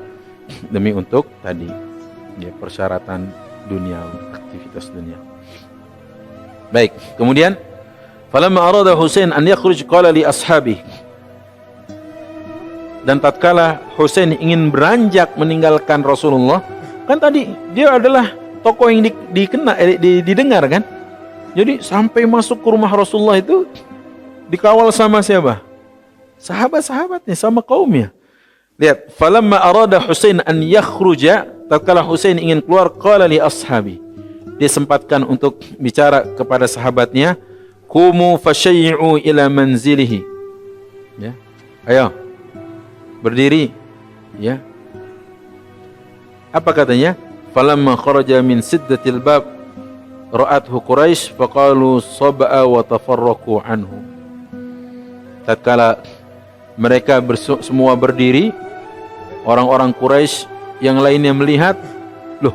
Demi untuk tadi ya persyaratan dunia, aktivitas dunia. Baik, kemudian falamma arada Husain an yakhruj qala li ashabi. Dan tatkala Husain ingin beranjak meninggalkan Rasulullah, kan tadi dia adalah tokoh yang didengar kan? Jadi sampai masuk ke rumah Rasulullah itu dikawal sama siapa? Sahabat-sahabatnya, sama kaumnya. Lihat, falamma arada Husain an yakhruja, tatkala Husain ingin keluar, qala li ashabi. Dia sempatkan untuk bicara kepada sahabatnya, qumu fashay'u ila manzilihi. Ya. Ayo. Berdiri, ya. Apa katanya? Falamma kharaja min siddatil bab ra'athu Quraisy faqalu sab'a wa tafarraqu anhu. Tatkala mereka semua berdiri, orang-orang Quraisy yang lainnya melihat, loh,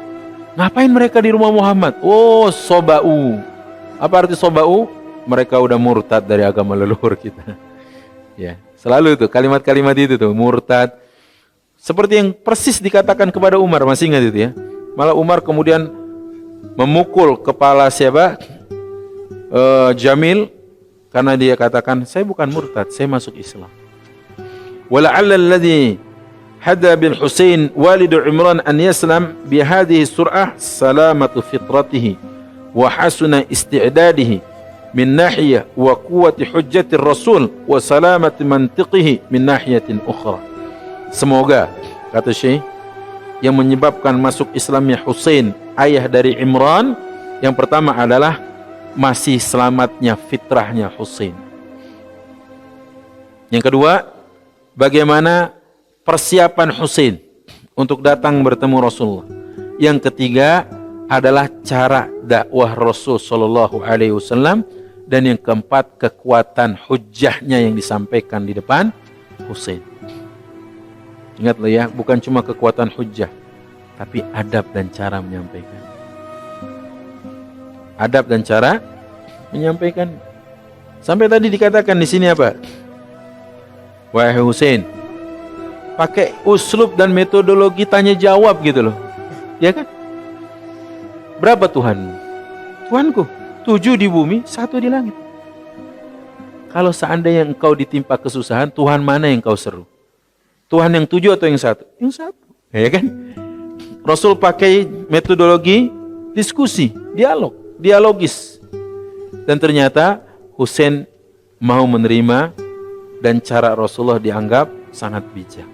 ngapain mereka di rumah Muhammad? Oh, soba'u. Apa arti soba'u? Mereka udah murtad dari agama leluhur kita. Ya, selalu itu kalimat-kalimat itu tuh, murtad. Seperti yang persis dikatakan kepada Umar, masih ingat itu ya? Malah Umar kemudian memukul kepala siapa? Jamil, karena dia katakan, saya bukan murtad, saya masuk Islam. Wala'alla alladhi hadha bil Husain walid Imran an yaslam bi hadhihi sur'ah salamatu fitratihi wa hasuna isti'dadihi min nahiyah wa quwwati hujjati Rasul wa salamati mantiqihi min nahiyatin ukhra. Semoga, kata Syekh, yang menyebabkan masuk Islamnya Husain, ayah dari Imran, yang pertama adalah masih selamatnya fitrahnya Husain. Yang kedua, bagaimana persiapan Husain untuk datang bertemu Rasulullah. Yang ketiga adalah cara dakwah Rasul sallallahu alaihi wasallam, dan yang keempat kekuatan hujjahnya yang disampaikan di depan Husain. Ingatlah ya, bukan cuma kekuatan hujjah, tapi adab dan cara menyampaikan. Adab dan cara menyampaikan. Sampai tadi dikatakan di sini apa? Wahai Husain, pakai uslub dan metodologi tanya jawab gitu loh. Ya kan? Berapa Tuhanmu? Tuhanku 7 di bumi, 1 di langit. Kalau seandainya engkau ditimpa kesusahan, Tuhan mana yang kau seru? Tuhan yang 7 atau yang 1? Yang 1. Ya kan? Rasul pakai metodologi diskusi, dialogis. Dan ternyata Husain mau menerima, dan cara Rasulullah dianggap sangat bijak.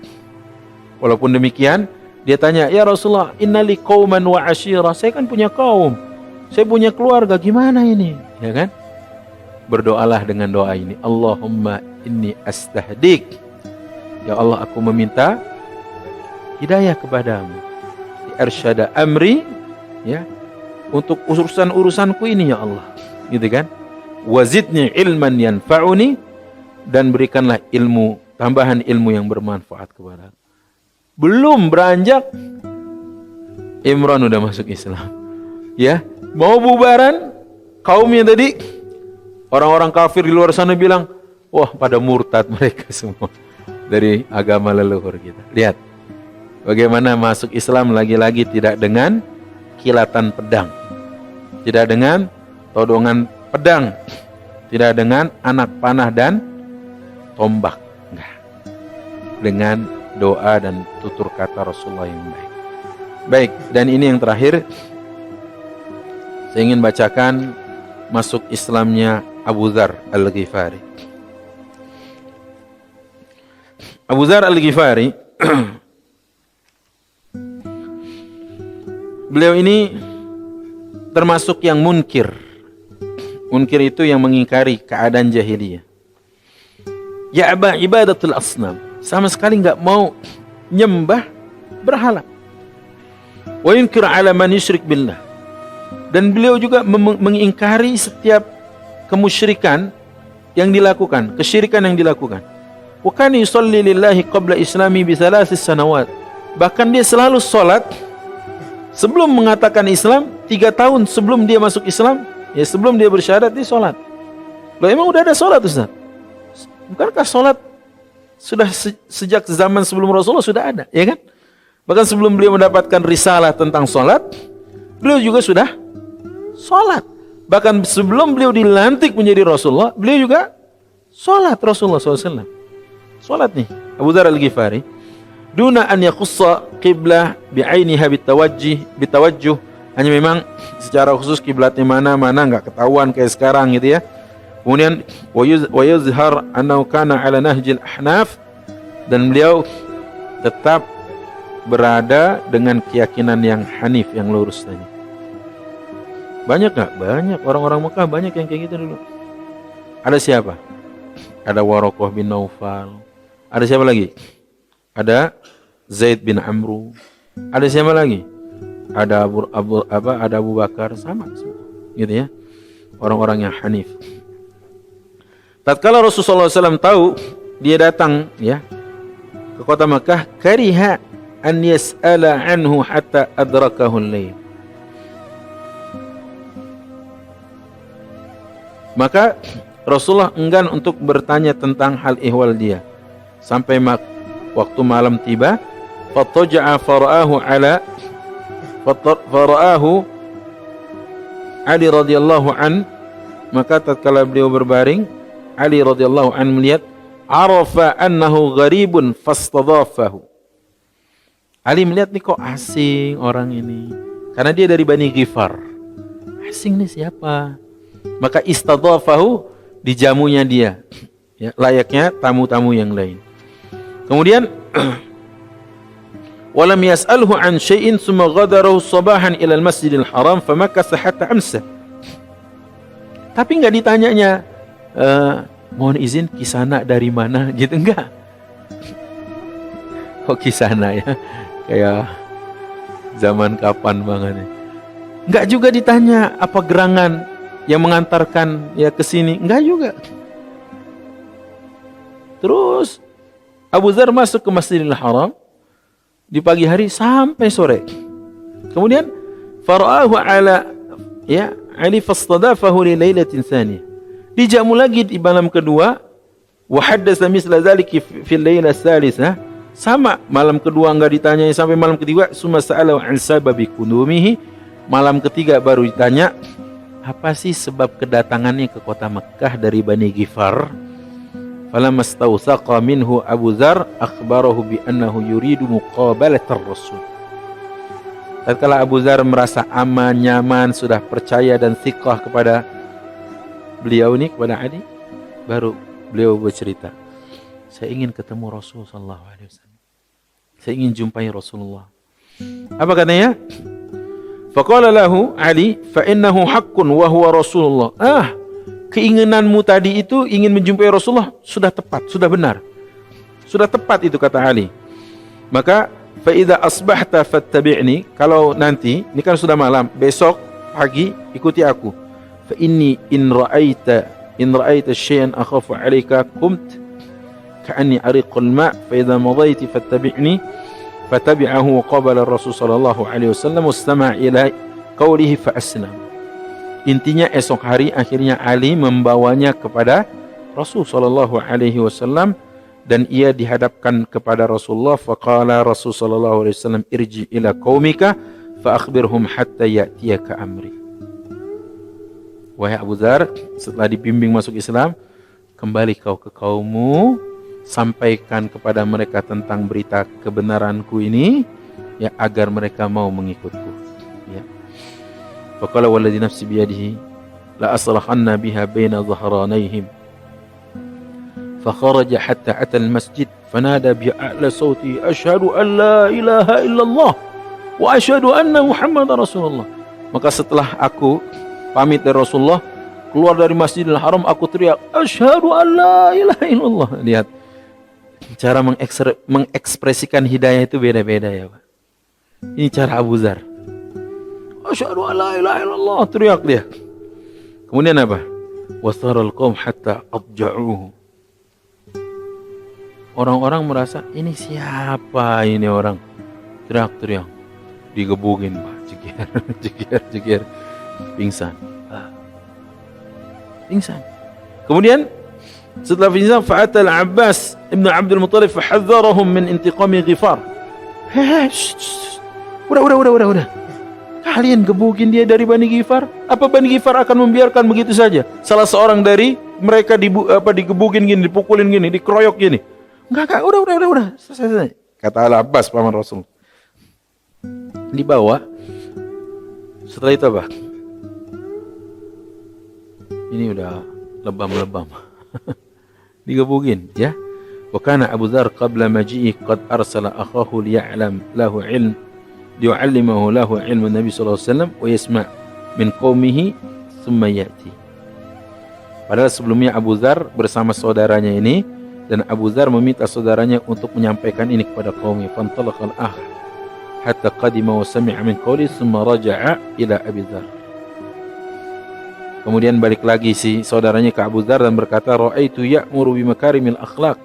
Walaupun demikian, dia tanya, "Ya Rasulullah, innali qauman wa ashira." Saya kan punya kaum, saya punya keluarga, gimana ini? Ya kan? Berdoalah dengan doa ini. Allahumma inni astahdik. Ya Allah, aku meminta hidayah kepadamu. Irsyada amri, ya, untuk urusan-urusanku ini ya Allah. Gitu kan? Wazidni ilman yanfa'uni, dan berikanlah ilmu, tambahan ilmu yang bermanfaat kepada aku. Belum beranjak, Imran udah masuk Islam. Ya, mau bubaran, kaumnya tadi, orang-orang kafir di luar sana bilang, wah pada murtad mereka semua dari agama leluhur kita. Lihat, bagaimana masuk Islam lagi-lagi tidak dengan kilatan pedang, tidak dengan todongan pedang, tidak dengan anak panah dan tombak, enggak. Dengan doa dan tutur kata Rasulullah yang baik. Baik, dan ini yang terakhir, saya ingin bacakan masuk Islamnya Abu Dzar Al-Ghifari. Abu Dzar Al-Ghifari, beliau ini termasuk yang munkir. Munkir itu yang mengingkari keadaan jahiliyah. Ya aba ibadatul asnam, sama sekali enggak mau nyembah berhala. Wa yunkir ala man yusyrik billah. Dan beliau juga mengingkari setiap kemusyrikan yang dilakukan, kesyirikan yang dilakukan. Wa kana yusalli lillahi qabla islami bi 3 sanawat. Bahkan dia selalu salat sebelum mengatakan Islam, 3 tahun sebelum dia masuk Islam, ya sebelum dia bersyahadat dia salat. Loh, emang udah ada salat, Ustaz? Bukankah salat sudah sejak zaman sebelum Rasulullah sudah ada, ya kan? Bahkan sebelum beliau mendapatkan risalah tentang salat, beliau juga sudah salat. Bahkan sebelum beliau dilantik menjadi Rasulullah, beliau juga salat Rasulullah SAW. Salat nih, Abu Dzar Al-Ghifari. Duna an yaqussa qiblah bi'ainiha bitawajjuh. Hanya memang secara khusus kiblatnya mana enggak ketahuan kayak sekarang gitu ya. Kemudian wa yuzhar annahu kana ala nahjil ahnaf, dan beliau tetap berada dengan keyakinan yang hanif, yang lurus tadi. Banyak enggak? Banyak orang-orang Mekah banyak yang kayak gitu dulu. Ada siapa? Ada Waraqah bin Naufal. Ada siapa lagi? Ada Zaid bin Amru. Ada siapa lagi? Ada Abu Bakar, sama gitu ya. Orang-orang yang hanif. Tatkala Rasulullah SAW tahu dia datang ya ke kota Makkah, kariha an yas'ala anhu hatta adrakahu al-lail. Maka Rasulullah enggan untuk bertanya tentang hal ihwal dia sampai waktu malam tiba. Fataja'a fara'ahu Ali radhiyallahu an, maka tatkala beliau berbaring, Ali radhiyallahu an melihat, arafa annahu gharibun fastadhafahu. Ali melihat nih kok asing orang ini, karena dia dari Bani Ghifar. Asing nih siapa? Maka istadhafahu, dijamunya dia, ya, layaknya tamu-tamu yang lain. Kemudian walam yas'alhu an syai'in thumma ghadarahu sabahan ila al-masjidil haram famakatha hatta amsa. Tapi enggak ditanyanya, mohon izin Kisana dari mana gitu, enggak. Kok Kisana ya? Kayak zaman kapan banget ya. Enggak juga ditanya apa gerangan yang mengantarkan ya ke sini, enggak juga. Terus Abu Dzar masuk ke Masjidil Haram di pagi hari sampai sore. Kemudian fara'ahu ala ya Ali fastadafahu li lailatin tsaniyah. Dijamu lagi di malam kedua, wa haddatsa misla dzalika fi al-lailah tsalisah. Sama, malam kedua enggak ditanyai sampai malam ketiga, summa sa'alahu an sababi kunumihi. Malam ketiga baru ditanya, apa sih sebab kedatangannya ke kota Mekah dari Bani Ghifar? Falamma stawsaqa minhu Abu Dzar akhbarahu bi annahu yuridu muqabalatar Rasul. Tatkala Abu Dzar merasa aman, nyaman, sudah percaya dan thiqah kepada beliau ini, kepada Ali, baru beliau bercerita, saya ingin ketemu Rasul sallallahu alaihi wasallam. Saya ingin jumpai Rasulullah. Apa katanya? Faqala lahu Ali, fa innahu haqqun wa huwa Rasulullah. Keinginanmu tadi itu ingin menjumpai Rasulullah sudah tepat, sudah benar. Sudah tepat itu kata Ali. Maka fa idza asbahta fattabi'ni, kalau nanti, ini kan sudah malam, besok pagi ikuti aku. Fa inni in ra'aita syai'an akhafu 'alaika qumt ka'anni ariqul ma' fa idza madaiti fattabi'ni fatabi'ahu wa qabala Rasul sallallahu alaihi wasallam wastama' ila qawlihi fa aslam. Intinya esok hari akhirnya Ali membawanya kepada Rasul sallallahu alaihi wasallam dan ia dihadapkan kepada Rasulullah. Faqala Rasul sallallahu alaihi wasallam irji ila qaumika fa akhbirhum hatta ya'tiyaka amri. Wahai Abu Dzar, setelah dibimbing masuk Islam, kembali kau ke kaummu, sampaikan kepada mereka tentang berita kebenaranku ini, ya, agar mereka mau mengikutku. Ya. Faqala walladzi nafsi biyadihi la aslahanna biha baina dhahranayhim. Fakharaja hatta ata al-masjid fanada bi a'la sawti asyhadu an la ilaha illallah wa asyhadu anna Muhammadar Rasulullah. Maka setelah aku pamit dari Rasulullah, keluar dari Masjidil Haram, aku teriak asyhadu an la ilaha illallah. Lihat, cara mengekspresikan hidayah itu beda-beda ya Pak. Ini cara Abu Dzar. Asyhadu an la ilaha illallah, teriak dia. Kemudian apa? Wasaral qaum hatta adja'uhu. Orang-orang merasa ini siapa ini orang? Teriak-teriak. Digebugin Pak, jegir. Pingsan. Pingsan. Kemudian setelah pingsan, fa'ata al-Abbas ibn Abdul Muttalib fahadzarahum min intiqami Ghifar. Udah. Kalian gebugin dia dari Bani Ghifar? Apa Bani Ghifar akan membiarkan begitu saja salah seorang dari mereka digebugin gini, dipukulin gini, dikeroyok gini? Enggak, udah. Selesai. Kata Al-Abbas paman Rasul. Dibawa. Setelah itu apa? Ini udah lebam-lebam. Digebugin, ya. Wa kana Abu Dzar qabla maji'i qad arsala akhahu liya'lam lahu ilm liyu'allimahu lahu ilmu Nabi sallallahu alaihi wasallam wa yasma' min qaumihi thumma ya'ti. Padahal sebelumnya Abu Dzar bersama saudaranya ini, dan Abu Dzar meminta saudaranya untuk menyampaikan ini kepada kaumnya. Fantalaqal akh hatta qadima wa sami'a min qawli thumma raja'a ila Abi Dzar. Kemudian balik lagi si saudaranya ke Abu Dzar dan berkata, ra'aitu ya'muru bi makarimil akhlaq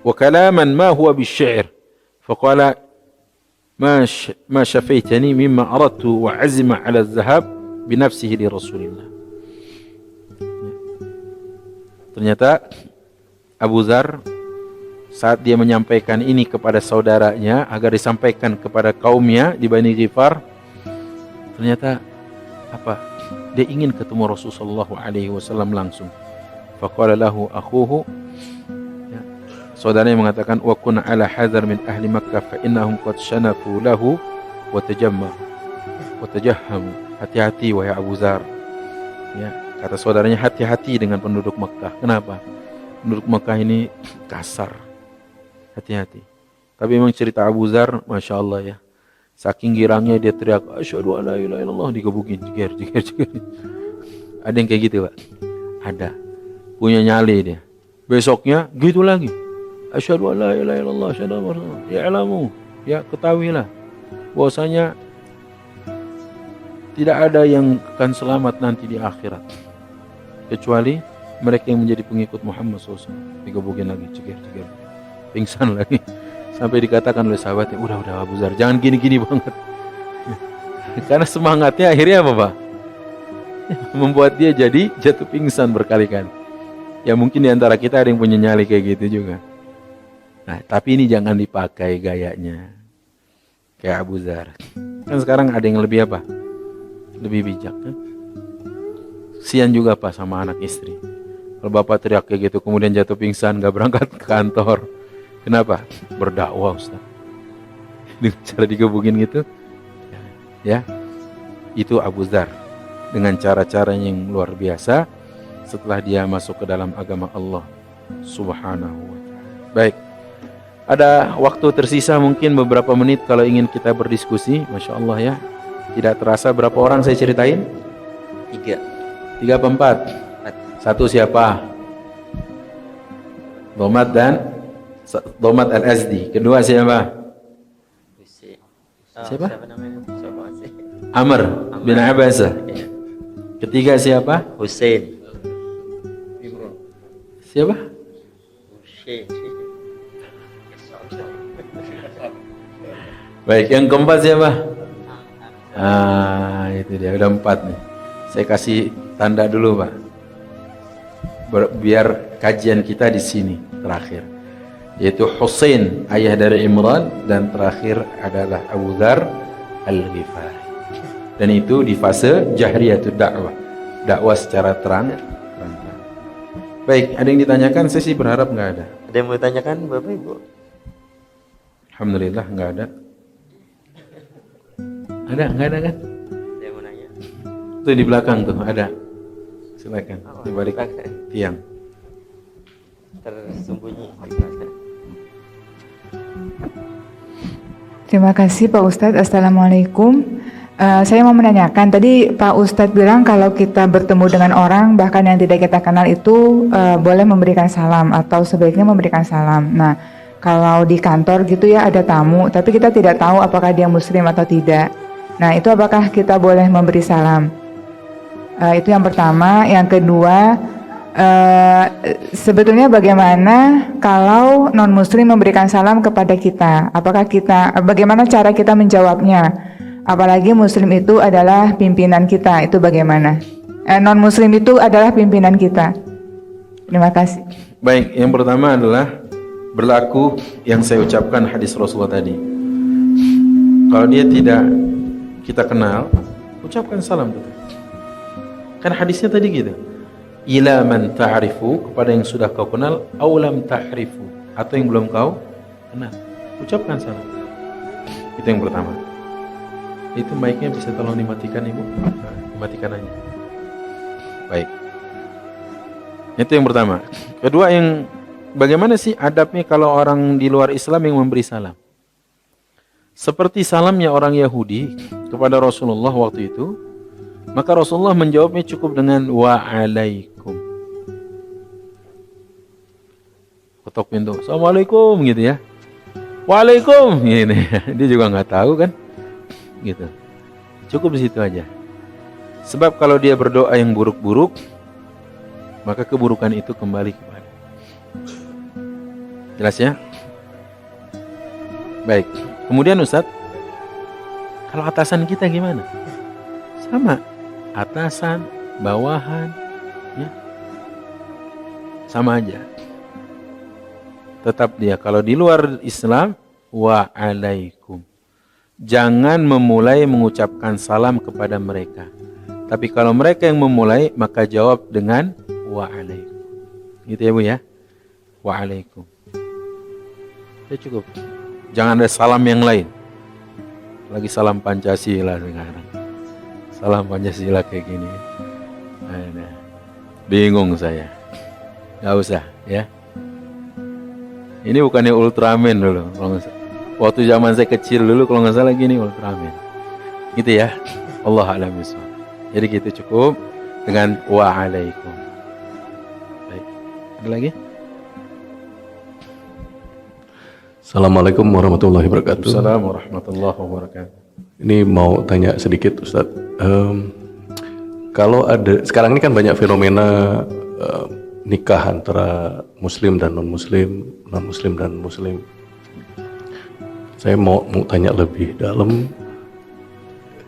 wa kalaman ma huwa bisy-syi'r. Faqala ma syafaitani mimma aradtu wa azima 'ala adh-dhahab bi nafsihi li Rasulillah. Ternyata Abu Dzar saat dia menyampaikan ini kepada saudaranya agar disampaikan kepada kaumnya di Bani Ghifar, ternyata apa? Dia ingin ketemu Rasulullah sallallahu alaihi wasallam langsung. Faqala lahu akhuhu, ya, saudaranya mengatakan wa kun ala hadar min ahli Makkah fa innahum qad shanafu lahu wa tajahhamu. Hati-hati wahai Abu Dzar. Ya, kata saudaranya, hati-hati dengan penduduk Makkah. Kenapa? Penduduk Makkah ini kasar. Hati-hati. Tapi memang cerita Abu Dzar, Masya Allah ya. Saking girangnya dia teriak, asyhadu an la ilaha illallah, digebukin, jeger. Ada yang kayak gitu, Pak? Ada. Punya nyali dia. Besoknya gitu lagi. Asyhadu an la ilaha illallah, asyhadu anna Muhammadan rasulullah. Ya'lamu, ya ketahuilah bahwasanya tidak ada yang akan selamat nanti di akhirat kecuali mereka yang menjadi pengikut Muhammad SAW. Digebukin lagi, jeger. Pingsan lagi. Sampai dikatakan oleh sahabatnya, udah Abu Dzar, jangan gini-gini banget. Karena semangatnya akhirnya apa, Pak? Membuat dia jadi jatuh pingsan berkali-kali. Ya mungkin di antara kita ada yang punya nyali kayak gitu juga. Nah, tapi ini jangan dipakai gayanya kayak Abu Dzar. Kan sekarang ada yang lebih apa? Lebih bijak kan? Sian juga Pak sama anak istri. Kalau bapak teriak kayak gitu kemudian jatuh pingsan, gak berangkat ke kantor. Kenapa? Berdakwah Ustaz. Dengan cara digebukin gitu. Ya. Itu Abu Dzar. Dengan cara-cara yang luar biasa setelah dia masuk ke dalam agama Allah Subhanahu wa ta'ala. Baik. Ada waktu tersisa mungkin beberapa menit kalau ingin kita berdiskusi. Masya Allah ya. Tidak terasa berapa orang saya ceritain? 3 apa 4? 1 siapa? Domat Al-Azdi. Kedua siapa? Siapa? Amr bin Abbasah. Ketiga siapa? Hussein. Siapa? Baik, yang keempat siapa? Itu dia, udah 4 nih. Saya kasih tanda dulu Pak. Biar kajian kita di sini terakhir. Yaitu Hussein, ayah dari Imran, dan terakhir adalah Abu Dzar Al-Ghifari. Dan itu di fase jahriyatul dakwah, dakwah secara terang. Baik, ada yang ditanyakan? Saya sih berharap nggak ada. Ada yang mau ditanyakan Bapak Ibu? Alhamdulillah nggak ada. Nggak ada kan? Ada yang mau nanya? Tuh di belakang tuh ada. Silakan di balik tiang. Tersembunyi. Terima kasih Pak Ustadz. Assalamualaikum. Saya mau menanyakan, tadi Pak Ustadz bilang kalau kita bertemu dengan orang bahkan yang tidak kita kenal itu boleh memberikan salam atau sebaiknya memberikan salam. Nah, kalau di kantor gitu ya ada tamu, tapi kita tidak tahu apakah dia muslim atau tidak. Nah, itu apakah kita boleh memberi salam? Itu yang pertama. Yang kedua, sebetulnya bagaimana kalau non muslim memberikan salam kepada kita? Bagaimana cara kita menjawabnya? Apalagi muslim itu adalah pimpinan kita, itu bagaimana? Non muslim itu adalah pimpinan kita. Terima kasih. Baik, yang pertama adalah berlaku yang saya ucapkan hadis Rasulullah tadi. Kalau dia tidak kita kenal, ucapkan salam tetap. Kan hadisnya tadi gitu. Ila man ta'rifu, kepada yang sudah kau kenal, aw lam ta'rifu, atau yang belum kau kenal, ucapkan salam. Itu yang pertama. Itu mic-nya bisa tolong dimatikan Ibu? Dimatikan aja. Baik. Itu yang pertama. Kedua, yang bagaimana sih adabnya kalau orang di luar Islam yang memberi salam? Seperti salamnya orang Yahudi kepada Rasulullah waktu itu, maka Rasulullah menjawabnya cukup dengan wa'alaikum. Ketok pintu, assalamualaikum gitu ya. Waalaikum gini. Dia juga nggak tahu kan, gitu. Cukup di situ aja. Sebab kalau dia berdoa yang buruk-buruk, maka keburukan itu kembali kepada. Jelas ya? Baik. Kemudian Ustadz, kalau atasan kita gimana? Sama. Atasan, bawahan, ya. Sama aja. Tetap dia. Kalau di luar Islam, wa'alaikum. Jangan memulai mengucapkan salam kepada mereka. Tapi kalau mereka yang memulai, maka jawab dengan wa'alaikum. Gitu ya Bu ya? Wa'alaikum. Ya cukup. Jangan ada salam yang lain. Lagi salam Pancasila sekarang. Salam Pancasila kayak gini. Nah, bingung saya. Gak usah ya. Ini bukannya Ultraman dulu. Waktu zaman saya kecil dulu kalau nggak salah gini Ultraman. Gitu ya. Allah a'lam bishawab. Jadi gitu cukup dengan wa'alaikum. Baik. Ada lagi? Assalamualaikum warahmatullahi wabarakatuh. Assalamualaikum warahmatullahi wabarakatuh. Ini mau tanya sedikit Ustadz. Kalau ada sekarang ini kan banyak fenomena nikah antara Muslim dan non-Muslim, non-Muslim dan Muslim. Saya mau tanya lebih dalam.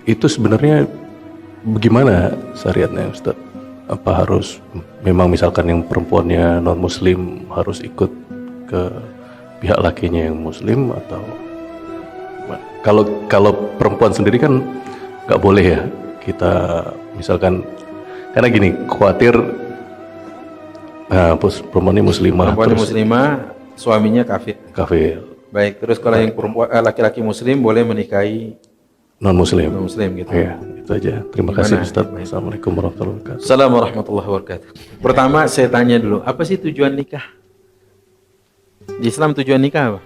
Itu sebenarnya bagaimana syariatnya Ustadz? Apa harus memang misalkan yang perempuannya non-Muslim harus ikut ke pihak lakinya yang Muslim, atau kalau perempuan sendiri kan nggak boleh ya kita misalkan, karena gini khawatir perempuan ini muslimah, Perempuan muslimah, suaminya kafir. kafir, Baik, terus kalau yang perempuan laki-laki muslim boleh menikahi non-muslim. non-muslim gitu. Ya, itu aja. Terima Gimana? kasih Ustadz. Assalamualaikum warahmatullahi wabarakatuh. Assalamualaikum warahmatullahi wabarakatuh. Pertama saya tanya dulu, apa sih tujuan nikah? Di Islam tujuan nikah apa?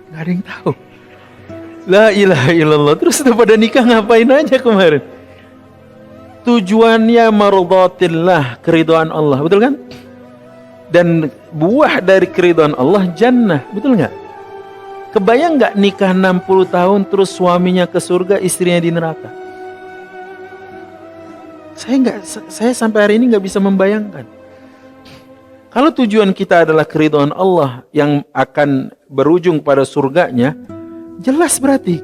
Gak ada yang tahu. La ilaha illallah. Terus pada nikah ngapain aja kemarin? Tujuannya mardatillah, keridhaan Allah, betul kan? Dan buah dari keridhaan Allah jannah, betul nggak? Kebayang nggak nikah 60 tahun terus suaminya ke surga, istrinya di neraka? Saya sampai hari ini nggak bisa membayangkan. Kalau tujuan kita adalah keridhaan Allah yang akan berujung pada surganya, jelas berarti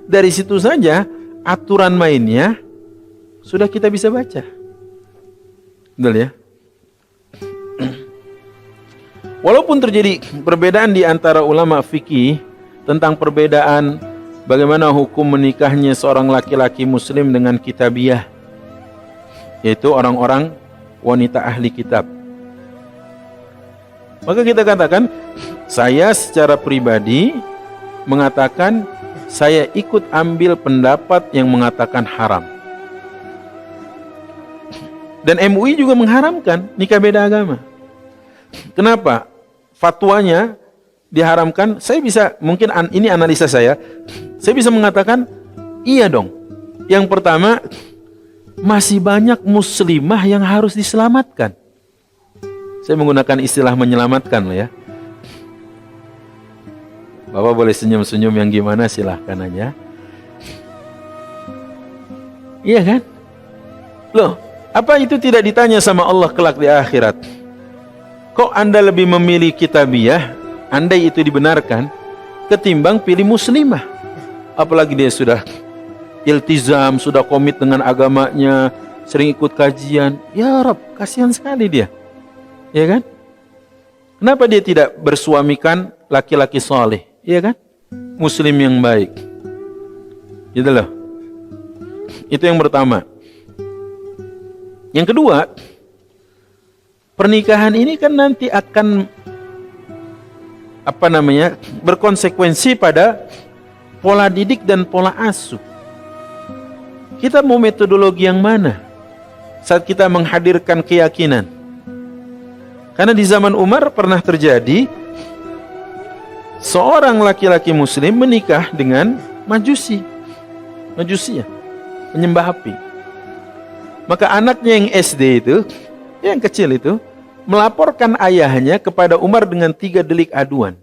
dari situ saja aturan mainnya sudah kita bisa baca. Betul ya? Walaupun terjadi perbedaan di antara ulama fikih tentang perbedaan bagaimana hukum menikahnya seorang laki-laki muslim dengan kitabiyah, yaitu orang-orang wanita ahli kitab. Maka kita katakan, saya secara pribadi mengatakan saya ikut ambil pendapat yang mengatakan haram. Dan MUI juga mengharamkan nikah beda agama. Kenapa? Fatwanya diharamkan. Saya bisa, mungkin ini analisa saya bisa mengatakan iya dong. Yang pertama, masih banyak muslimah yang harus diselamatkan. Saya menggunakan istilah menyelamatkan loh ya. Bapak boleh senyum-senyum yang gimana silahkan aja. Iya kan? Loh, apa itu tidak ditanya sama Allah kelak di akhirat? Kok Anda lebih memilih kitabiyah, andai itu dibenarkan, ketimbang pilih muslimah? Apalagi dia sudah iltizam, sudah komit dengan agamanya, sering ikut kajian. Ya Rabb, kasihan sekali dia. Ya kan? Kenapa dia tidak bersuamikan laki-laki soleh? Ya kan? Muslim yang baik. Gitu loh. Itu yang pertama. Yang kedua, pernikahan ini kan nanti akan berkonsekuensi pada pola didik dan pola asuh. Kita mau metodologi yang mana saat kita menghadirkan keyakinan? Karena di zaman Umar pernah terjadi seorang laki-laki muslim menikah dengan majusi ya, penyembah api. Maka anaknya yang SD itu, yang kecil itu, melaporkan ayahnya kepada Umar dengan 3 delik aduan.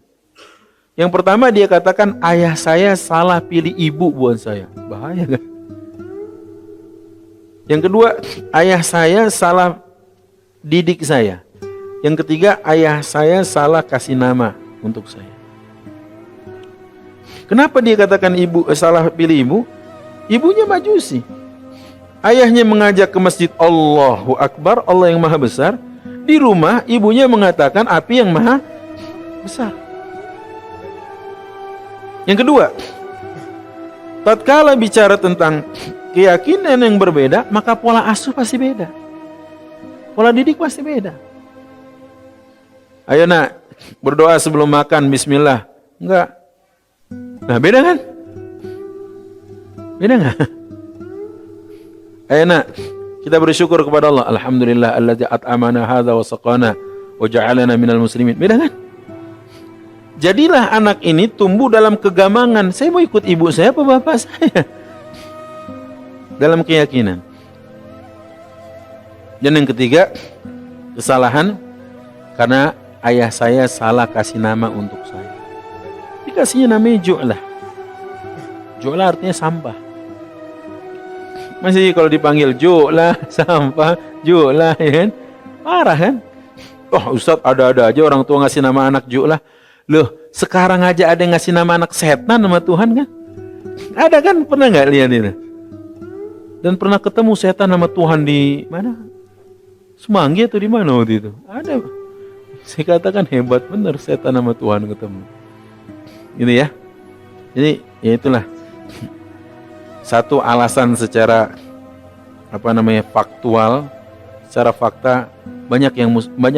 Yang pertama dia katakan, ayah saya salah pilih ibu buat saya. Bahaya kan? Yang kedua, ayah saya salah didik saya. Yang ketiga, ayah saya salah kasih nama untuk saya. Kenapa dia katakan salah pilih ibu? Ibunya majusi. Ayahnya mengajak ke masjid Allahu Akbar, Allah yang maha besar. Di rumah ibunya mengatakan api yang maha besar. Yang kedua, tatkala bicara tentang keyakinan yang berbeda, maka pola asuh pasti beda. Pola didik pasti beda. Ayo nak, berdoa sebelum makan, bismillah. Enggak. Nah, beda kan? Beda enggak? Ayo nak, kita bersyukur kepada Allah. Alhamdulillah alladzi at'amana hadza wa saqana wa ja'alana minal muslimin. Beda kan? Jadilah anak ini tumbuh dalam kegamangan. Saya mau ikut ibu saya apa bapak saya? Dalam keyakinan. Dan yang ketiga, kesalahan karena ayah saya salah kasih nama untuk saya. Dikasihnya namanya Ju'lah. Ju'lah artinya sampah. Masih kalau dipanggil Ju'lah, sampah, Ju'lah, ya kan? Parah kan? Oh Ustadz, ada-ada aja orang tua ngasih nama anak Ju'lah. Loh, sekarang aja ada yang ngasih nama anak setan nama Tuhan kan? Ada kan? Pernah nggak lihat itu? Dan pernah ketemu setan nama Tuhan di mana? Semanggi atau di mana waktu itu? Ada. Saya katakan hebat benar setan nama Tuhan ketemu. Gitu ya. Jadi ya itulah satu alasan secara faktual, secara fakta banyak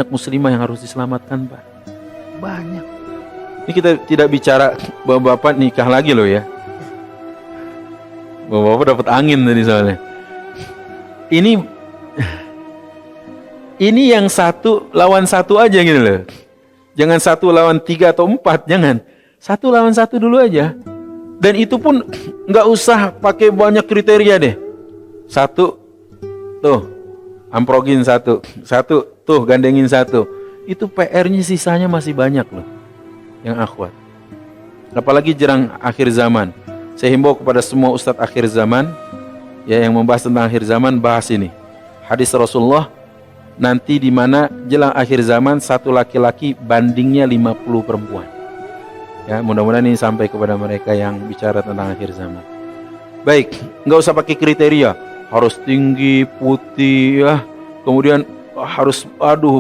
muslimah yang harus diselamatkan, Pak. Banyak. Ini kita tidak bicara bapak-bapak nikah lagi loh ya. Bapak-bapak dapat angin tadi soalnya. Ini yang satu lawan satu aja gitu loh. Jangan 1 lawan 3 atau 4, jangan. 1 lawan 1 dulu aja. Dan itu pun nggak usah pakai banyak kriteria deh. 1 tuh amprogin 1 tuh gandengin 1. Itu PR-nya sisanya masih banyak loh. Yang akhwat. Apalagi jelang akhir zaman. Saya himbau kepada semua ustadz akhir zaman ya yang membahas tentang akhir zaman, bahas ini. Hadis Rasulullah nanti di mana jelang akhir zaman 1 laki-laki bandingnya 50 perempuan. Ya, mudah-mudahan ini sampai kepada mereka yang bicara tentang akhir zaman. Baik, nggak usah pakai kriteria, harus tinggi, putih, ya, kemudian harus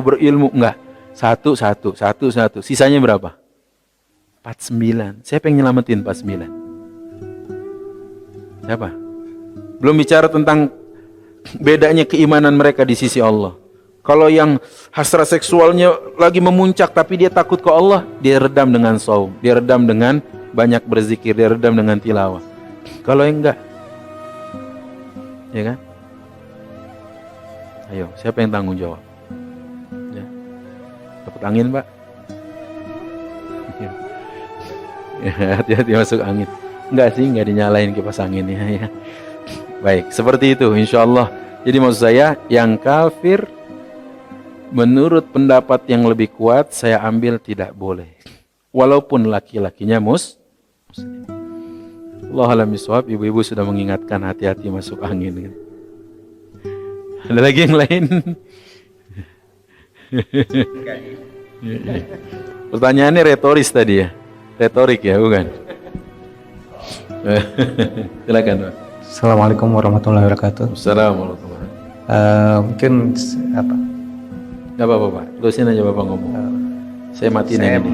berilmu, enggak. 1. Sisanya berapa? 49. Siapa yang nyelamatin 49? Siapa? Belum bicara tentang bedanya keimanan mereka di sisi Allah. Kalau yang hasrat seksualnya lagi memuncak tapi dia takut ke Allah, dia redam dengan saum, dia redam dengan banyak berzikir, dia redam dengan tilawah. Kalau yang enggak, ya kan? Ayo, siapa yang tanggung jawab? Ya. Dapat angin, Pak? Ya, hati-hati masuk angin. Enggak sih, enggak dinyalain kipas anginnya ya. Baik, seperti itu insyaallah. Jadi maksud saya, yang kafir menurut pendapat yang lebih kuat saya ambil tidak boleh. Walaupun laki-lakinya muslim. Allah alam bisawab, ibu-ibu sudah mengingatkan hati-hati masuk angin. Ada lagi yang lain? Pertanyaannya retoris tadi ya. Retorik ya, bukan? Silakan, Pak. Assalamualaikum warahmatullahi wabarakatuh. Assalamualaikum warahmatullahi wabarakatuh. Mungkin apa? Gak apa-apa, Pak. Terusin aja Bapak ngomong. Saya matiin yang ini.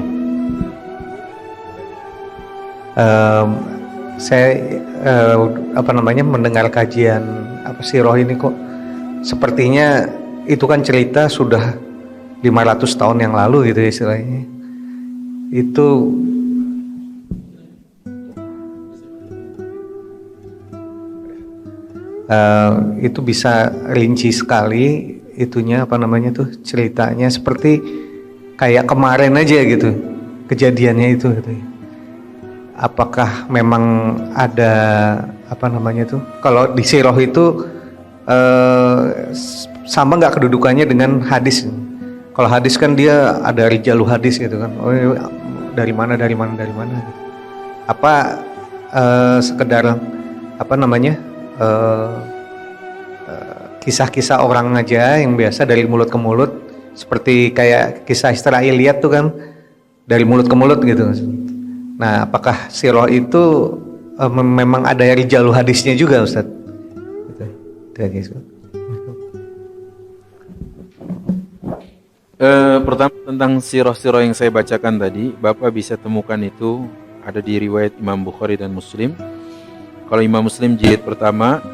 Saya mendengar kajian sirah ini kok sepertinya itu kan cerita sudah 500 tahun yang lalu gitu istilahnya. Itu bisa rinci sekali itunya ceritanya seperti kayak kemarin aja gitu kejadiannya itu gitu. Apakah memang ada kalau di sirah itu sama nggak kedudukannya dengan hadis? Kalau hadis kan dia ada rijalu hadis gitu kan, dari mana apa sekedar kisah-kisah orang aja yang biasa dari mulut ke mulut, seperti kayak kisah Israiliyat tuh kan dari mulut ke mulut gitu. Nah, apakah sirah itu memang ada rijalu hadisnya juga, Ustaz? Gitu. Pertama tentang sirah-sirah yang saya bacakan tadi, Bapak bisa temukan itu ada di riwayat Imam Bukhari dan Muslim. Kalau Imam Muslim jilid pertama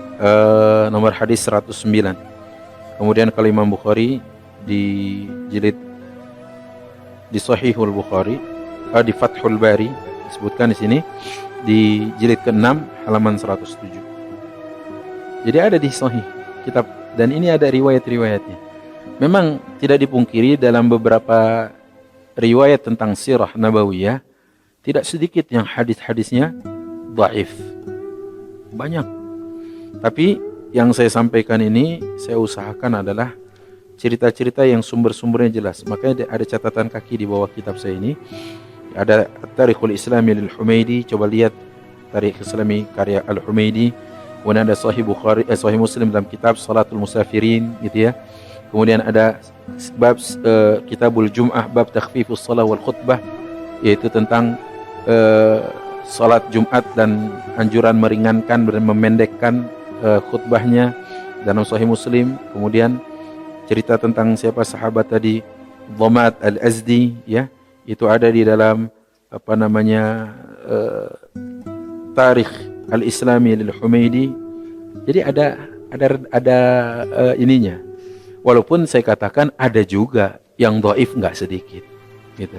nomor hadis 109. Kemudian kalau Imam Bukhari di jilid di Sahihul Bukhari, di Fathul Bari disebutkan di sini di jilid ke-6 halaman 107. Jadi ada di Sahih kitab, dan ini ada riwayat-riwayatnya. Memang tidak dipungkiri dalam beberapa riwayat tentang sirah nabawiyah tidak sedikit yang hadis-hadisnya dhaif. Banyak. Tapi yang saya sampaikan ini saya usahakan adalah cerita-cerita yang sumber-sumbernya jelas. Makanya ada catatan kaki di bawah kitab saya ini. Ada Tarikhul Islami Al-Humaidi, coba lihat Tarikh Islami karya Al-Humaidi. Kemudian ada Sahih Bukhari, Sahih Muslim dalam kitab Salatul Musafirin gitu ya. Kemudian ada bab Kitabul Jum'ah, bab takhfifus shalah wal khutbah, yaitu tentang salat Jumat dan anjuran meringankan dan memendekkan khutbahnya dalam Sahih Muslim. Kemudian cerita tentang siapa sahabat tadi, Dhamat Al-Azdi ya, itu ada di dalam apa namanya Tarikh Al-Islami Al-Humaidi. Jadi ada ininya. Walaupun saya katakan ada juga yang dhaif nggak sedikit gitu.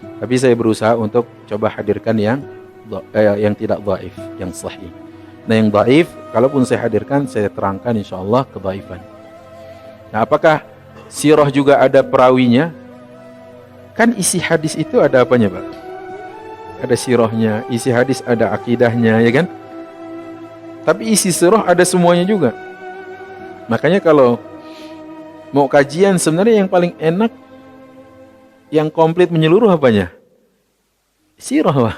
Tapi saya berusaha untuk coba hadirkan yang tidak dhaif, yang sahih. Nah, yang dhaif kalaupun saya hadirkan, saya terangkan insyaallah kedhaifan. Nah, apakah sirah juga ada perawinya? Kan isi hadis itu ada apanya, Pak? Ada sirahnya, isi hadis ada akidahnya, ya kan? Tapi isi sirah ada semuanya juga. Makanya kalau mau kajian sebenarnya yang paling enak, yang komplit menyeluruh apanya? Sirah, Pak.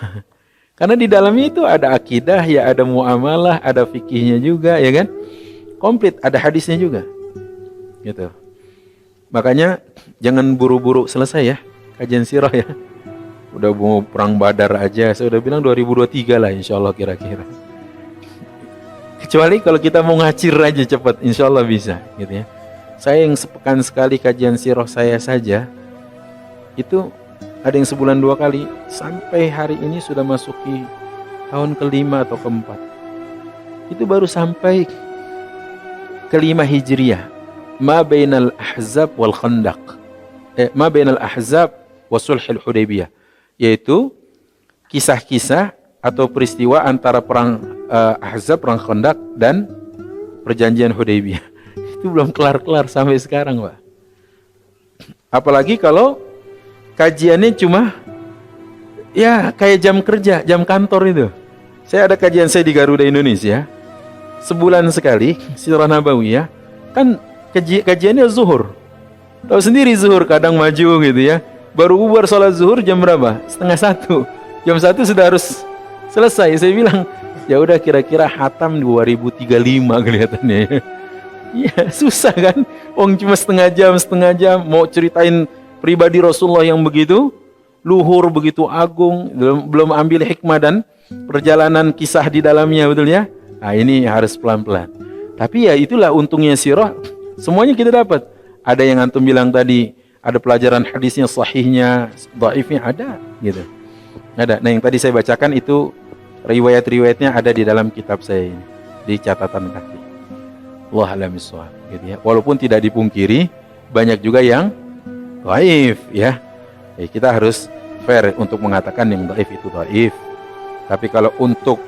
Karena di dalamnya itu ada akidah, ya ada muamalah, ada fikihnya juga, ya kan? Komplit, ada hadisnya juga. Gitu. Makanya jangan buru-buru selesai ya kajian sirah ya. Udah mau perang Badar aja, saya udah bilang 2023 lah insyaallah kira-kira. Kecuali kalau kita mau ngacir aja cepat, insyaallah bisa gitu ya. Saya yang sepekan sekali kajian sirah saya saja, itu ada yang sebulan 2 kali. Sampai hari ini sudah masuki tahun ke-5 atau ke-4. Itu baru sampai ke-5 Hijriah. Ma bainal ahzab wal khandaq. Ma bainal ahzab wa sulhul Hudaybiyah. Yaitu kisah-kisah atau peristiwa antara perang Ahzab, perang Khandaq dan perjanjian Hudaybiyah. Itu belum kelar-kelar sampai sekarang, Pak. Apalagi kalau kajiannya cuma ya kayak jam kerja, jam kantor itu. Saya ada kajian saya di Garuda Indonesia. Sebulan sekali Sirah Nabawiyah. Kan kajiannya zuhur. Tahu sendiri zuhur kadang maju gitu ya. Baru bubar sholat zuhur jam berapa? 12:30. Jam 1 sudah harus selesai. Saya bilang, ya udah kira-kira hatam 2035 kelihatannya. Ya susah kan? Wong cuma setengah jam mau ceritain pribadi Rasulullah yang begitu luhur, begitu agung, belum ambil hikmah dan perjalanan kisah di dalamnya, betul ya? Nah, ini harus pelan-pelan. Tapi ya itulah untungnya sirah, semuanya kita dapat. Ada yang antum bilang tadi, ada pelajaran hadisnya, sahihnya, dhaifnya ada gitu. Ada. Nah, yang tadi saya bacakan itu riwayat-riwayatnya ada di dalam kitab saya ini, di catatan kaki. Allah alam bisawab gitu ya. Walaupun tidak dipungkiri banyak juga yang dhaif ya. Kita harus fair untuk mengatakan yang dhaif itu dhaif. Tapi kalau untuk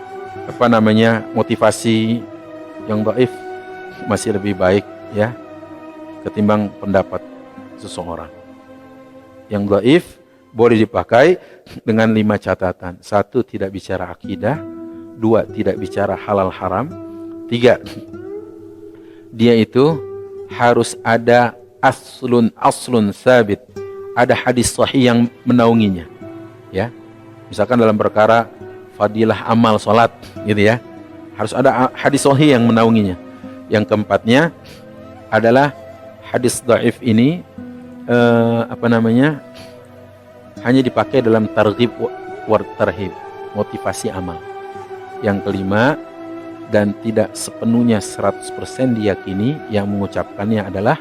motivasi yang dhaif masih lebih baik ya ketimbang pendapat seseorang. Yang dhaif boleh dipakai dengan 5 catatan. 1, tidak bicara akidah. 2, tidak bicara halal haram. 3, dia itu harus ada aslun sabit. Ada hadis sahih yang menaunginya. Ya. Misalkan dalam perkara fadilah amal salat gitu ya. Harus ada hadis sahih yang menaunginya. Yang keempatnya adalah hadis dhaif ini hanya dipakai dalam targhib wa tarhib, motivasi amal. Yang kelima, dan tidak sepenuhnya 100% diyakini, yang mengucapkannya adalah